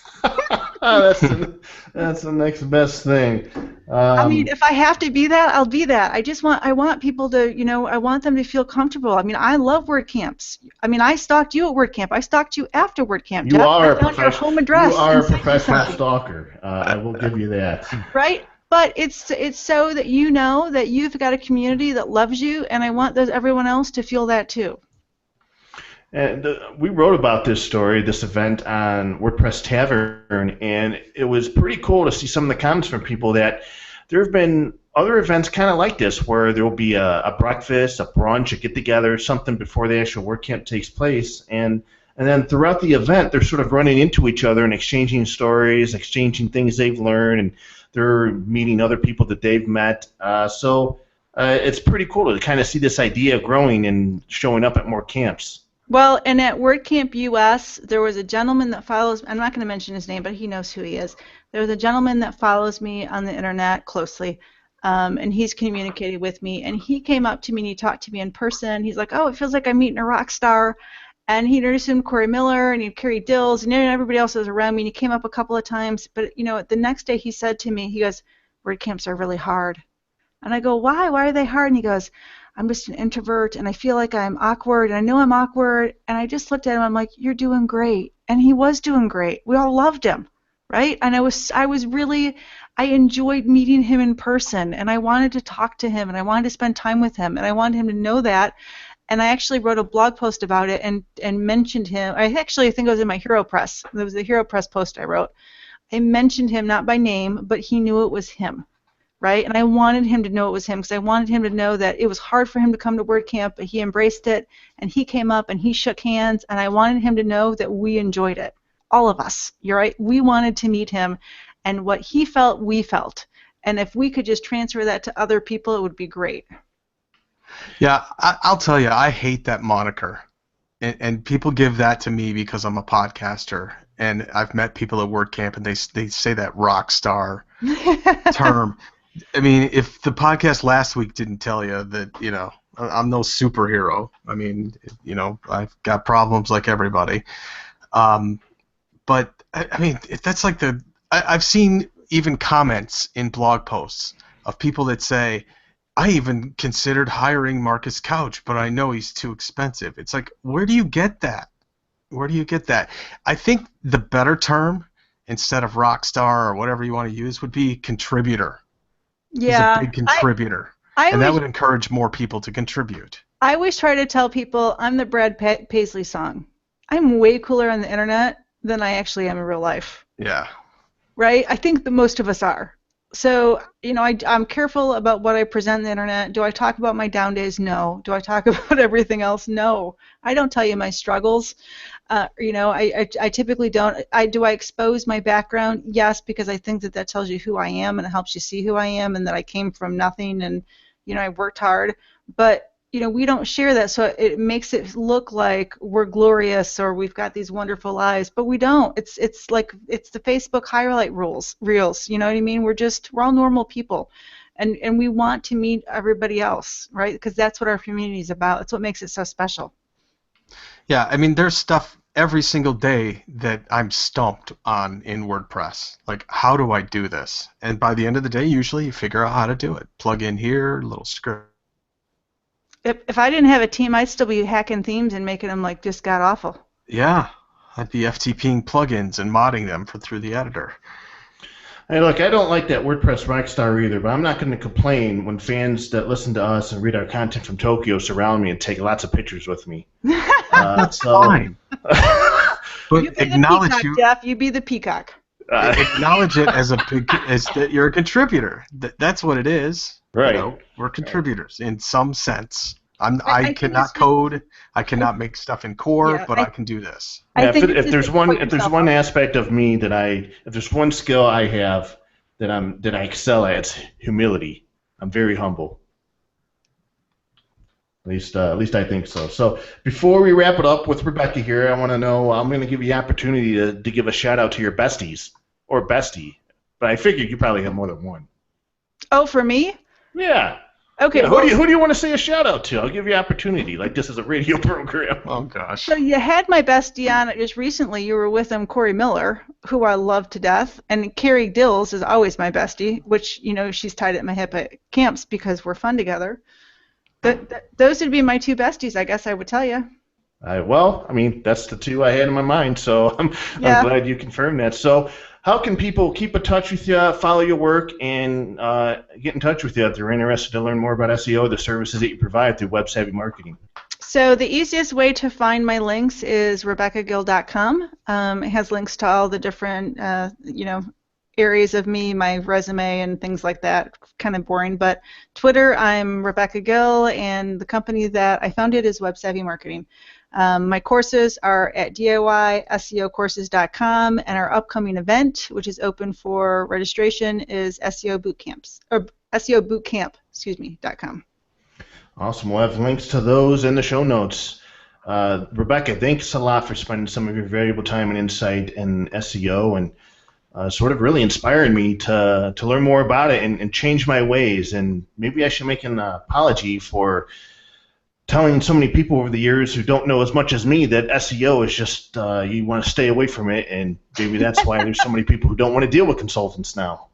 That's the next best thing. I mean, if I have to be that, I'll be that. I want people to, I want them to feel comfortable. I mean, I love word camps. I mean, I stalked you at word camp. I stalked you after word camp, You Jeff. are I a found your professional. home address You are and a sent you professional something. stalker. I will give you that. Right? But it's so that you know that you've got a community that loves you, and I want everyone else to feel that too. And we wrote about this story, this event on WordPress Tavern, and it was pretty cool to see some of the comments from people that there have been other events kind of like this where there will be a breakfast, a brunch, a get-together, something before the actual WordCamp takes place, and then throughout the event they're sort of running into each other and exchanging stories, exchanging things they've learned, and they're meeting other people that they've met. So it's pretty cool to kind of see this idea growing and showing up at more camps. Well, and at WordCamp US, there was a gentleman that follows, I'm not going to mention his name, but he knows who he is. There was a gentleman that follows me on the internet closely, and he's communicated with me, and he came up to me and he talked to me in person. He's like, oh, it feels like I'm meeting a rock star. And he introduced him to Corey Miller, and he Carrie Dills, and everybody else was around me, and he came up a couple of times. But, the next day he said to me, he goes, WordCamps are really hard. And I go, why? Why are they hard? And he goes, I'm just an introvert, and I feel like I'm awkward, and I know I'm awkward. And I just looked at him. I'm like, you're doing great. And he was doing great. We all loved him, right? And I enjoyed meeting him in person, and I wanted to talk to him, and I wanted to spend time with him, and I wanted him to know that. And I actually wrote a blog post about it and mentioned him. I think it was in my Hero Press. It was the Hero Press post I wrote. I mentioned him not by name, but he knew it was him. Right? And I wanted him to know it was him because I wanted him to know that it was hard for him to come to WordCamp, but he embraced it, and he came up and he shook hands, and I wanted him to know that we enjoyed it. All of us. You're right. We wanted to meet him, and what he felt, we felt. And if we could just transfer that to other people, it would be great. Yeah, I'll tell you, I hate that moniker. And people give that to me because I'm a podcaster, and I've met people at WordCamp, and they say that rock star term. I mean, if the podcast last week didn't tell you that, I'm no superhero. I mean, I've got problems like everybody. But, I mean, that's like I've seen even comments in blog posts of people that say, I even considered hiring Marcus Couch, but I know he's too expensive. It's like, where do you get that? Where do you get that? I think the better term, instead of rock star or whatever you want to use, would be contributor. Yeah. He's a big contributor. And that would encourage more people to contribute. I always try to tell people I'm the Brad Paisley song. I'm way cooler on the internet than I actually am in real life. Yeah. Right? I think that most of us are. So, I'm careful about what I present on the internet. Do I talk about my down days? No. Do I talk about everything else? No. I don't tell you my struggles. I typically don't. Do I expose my background? Yes, because I think that tells you who I am, and it helps you see who I am, and that I came from nothing, and, I worked hard. But, we don't share that, so it makes it look like we're glorious or we've got these wonderful lives, but we don't. It's the Facebook highlight reels. You know what I mean? We're all normal people, and we want to meet everybody else, right? Because that's what our community is about. It's what makes it so special. Yeah, I mean, there's stuff every single day that I'm stumped on in WordPress. Like, how do I do this? And by the end of the day, usually you figure out how to do it. Plug in here, little script. If I didn't have a team, I'd still be hacking themes and making them just god awful. Yeah, I'd be FTPing plugins and modding them through the editor. Hey, look, I don't like that WordPress rockstar either, but I'm not going to complain when fans that listen to us and read our content from Tokyo surround me and take lots of pictures with me. That's fine. But you be acknowledge the peacock, Jeff. You be the peacock. Acknowledge it as that you're a contributor. That's what it is. Right. We're contributors in some sense. I cannot code. I cannot make stuff in core, but I can do this. Yeah, if there's one aspect of me if there's one skill I have that I excel at, it's humility. I'm very humble. At least I think so. So before we wrap it up with Rebecca here, I want to know. I'm going to give you the opportunity to give a shout out to your besties or bestie, but I figured you probably have more than one. Oh, for me? Yeah. Okay, Yeah, well, who do you want to say a shout out to? I'll give you opportunity. Like this is a radio program. Oh gosh. so you had my bestie on just recently. You were with him, Corey Miller, who I love to death, and Carrie Dills is always my bestie, which she's tied at my hip at camps because we're fun together. Those would be my two besties, I guess I would tell you. Well, I mean, that's the two I had in my mind, so I'm glad you confirmed that. So, how can people keep in touch with you, follow your work, and get in touch with you if they're interested to learn more about SEO, the services that you provide through Web Savvy Marketing? So the easiest way to find my links is RebeccaGill.com. It has links to all the different, areas of me, my resume, and things like that. Kind of boring, but Twitter, I'm Rebecca Gill, and the company that I founded is Web Savvy Marketing. My courses are at DIYSEOcourses.com, and our upcoming event, which is open for registration, is SEObootcamp.com. Awesome. We'll have links to those in the show notes. Rebecca, thanks a lot for spending some of your valuable time and insight in SEO and sort of really inspiring me to learn more about it and change my ways. And maybe I should make an apology for telling so many people over the years who don't know as much as me that SEO is just you want to stay away from it, and maybe that's why there's so many people who don't want to deal with consultants now.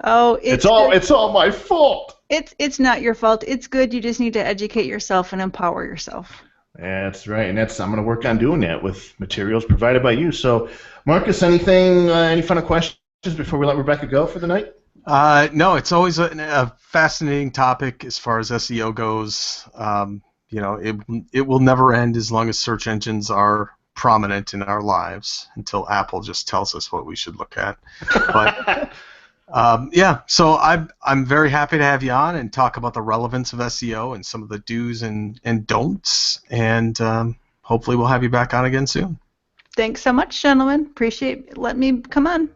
Oh, it's all my fault. It's not your fault. It's good. You just need to educate yourself and empower yourself. That's right, and I'm going to work on doing that with materials provided by you. So, Marcus, any final questions before we let Rebecca go for the night? No, it's always a fascinating topic as far as SEO goes. It will never end as long as search engines are prominent in our lives until Apple just tells us what we should look at. But so I'm very happy to have you on and talk about the relevance of SEO and some of the do's and don'ts, and hopefully we'll have you back on again soon. Thanks so much, gentlemen. Appreciate letting me come on.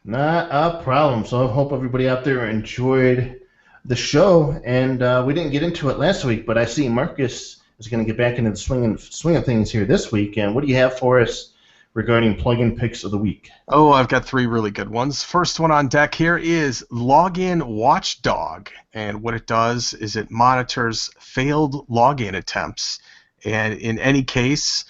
Not a problem. So I hope everybody out there enjoyed the show, and we didn't get into it last week, but I see Marcus is going to get back into the swing of things here this week. And what do you have for us regarding plugin picks of the week? Oh, I've got 3 really good ones. First one on deck here is Login Watchdog, and what it does is it monitors failed login attempts, and in any case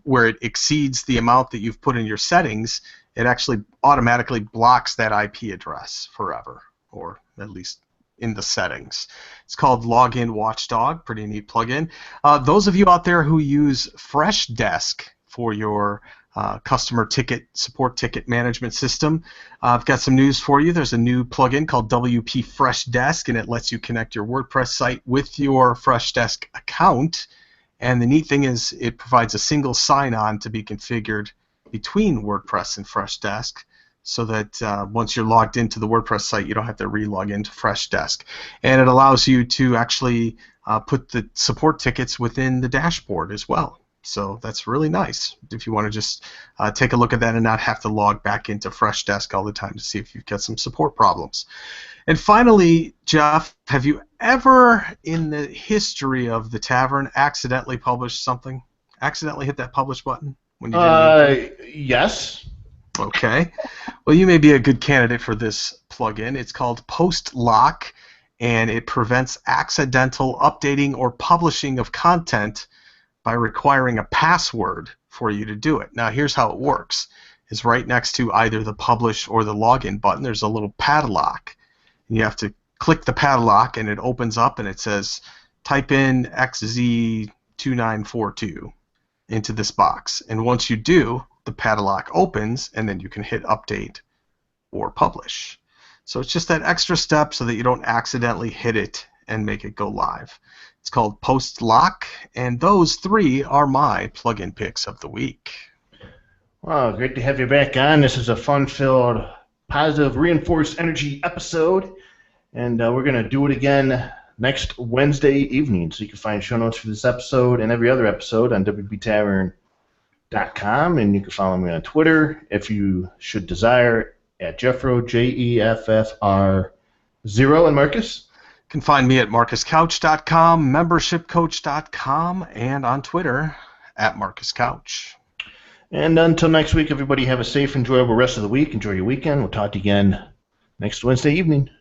where it exceeds the amount that you've put in your settings, it actually automatically blocks that IP address forever, or at least in the settings. It's called Login Watchdog, pretty neat plugin. Those of you out there who use Freshdesk for your customer support ticket management system, I've got some news for you. There's a new plugin called WP Freshdesk, and it lets you connect your WordPress site with your Freshdesk account. And the neat thing is it provides a single sign-on to be configured between WordPress and Freshdesk, so that once you're logged into the WordPress site, you don't have to re-log into Freshdesk. And it allows you to actually put the support tickets within the dashboard as well. So that's really nice if you want to just take a look at that and not have to log back into Freshdesk all the time to see if you've got some support problems. And finally, Jeff, have you ever in the history of the tavern accidentally published something? Accidentally hit that publish button? When you yes. Okay. Well, you may be a good candidate for this plugin. It's called Post Lock, and it prevents accidental updating or publishing of content by requiring a password for you to do it. Now, here's how it works. Is right next to either the publish or the login button, there's a little padlock. And you have to click the padlock, and it opens up, and it says, type in XZ2942 into this box. And once you do, the padlock opens, and then you can hit update or publish. So it's just that extra step so that you don't accidentally hit it and make it go live. It's called Post Lock, and those 3 are my plugin picks of the week. Wow, great to have you back on. This is a fun-filled, positive, reinforced energy episode, and we're going to do it again next Wednesday evening. So you can find show notes for this episode and every other episode on wptavern.com, and you can follow me on Twitter if you should desire at Jeffro, JEFFR0. And Marcus? You can find me at marcuscouch.com, membershipcoach.com, and on Twitter at marcuscouch. And until next week, everybody have a safe, enjoyable rest of the week. Enjoy your weekend. We'll talk to you again next Wednesday evening.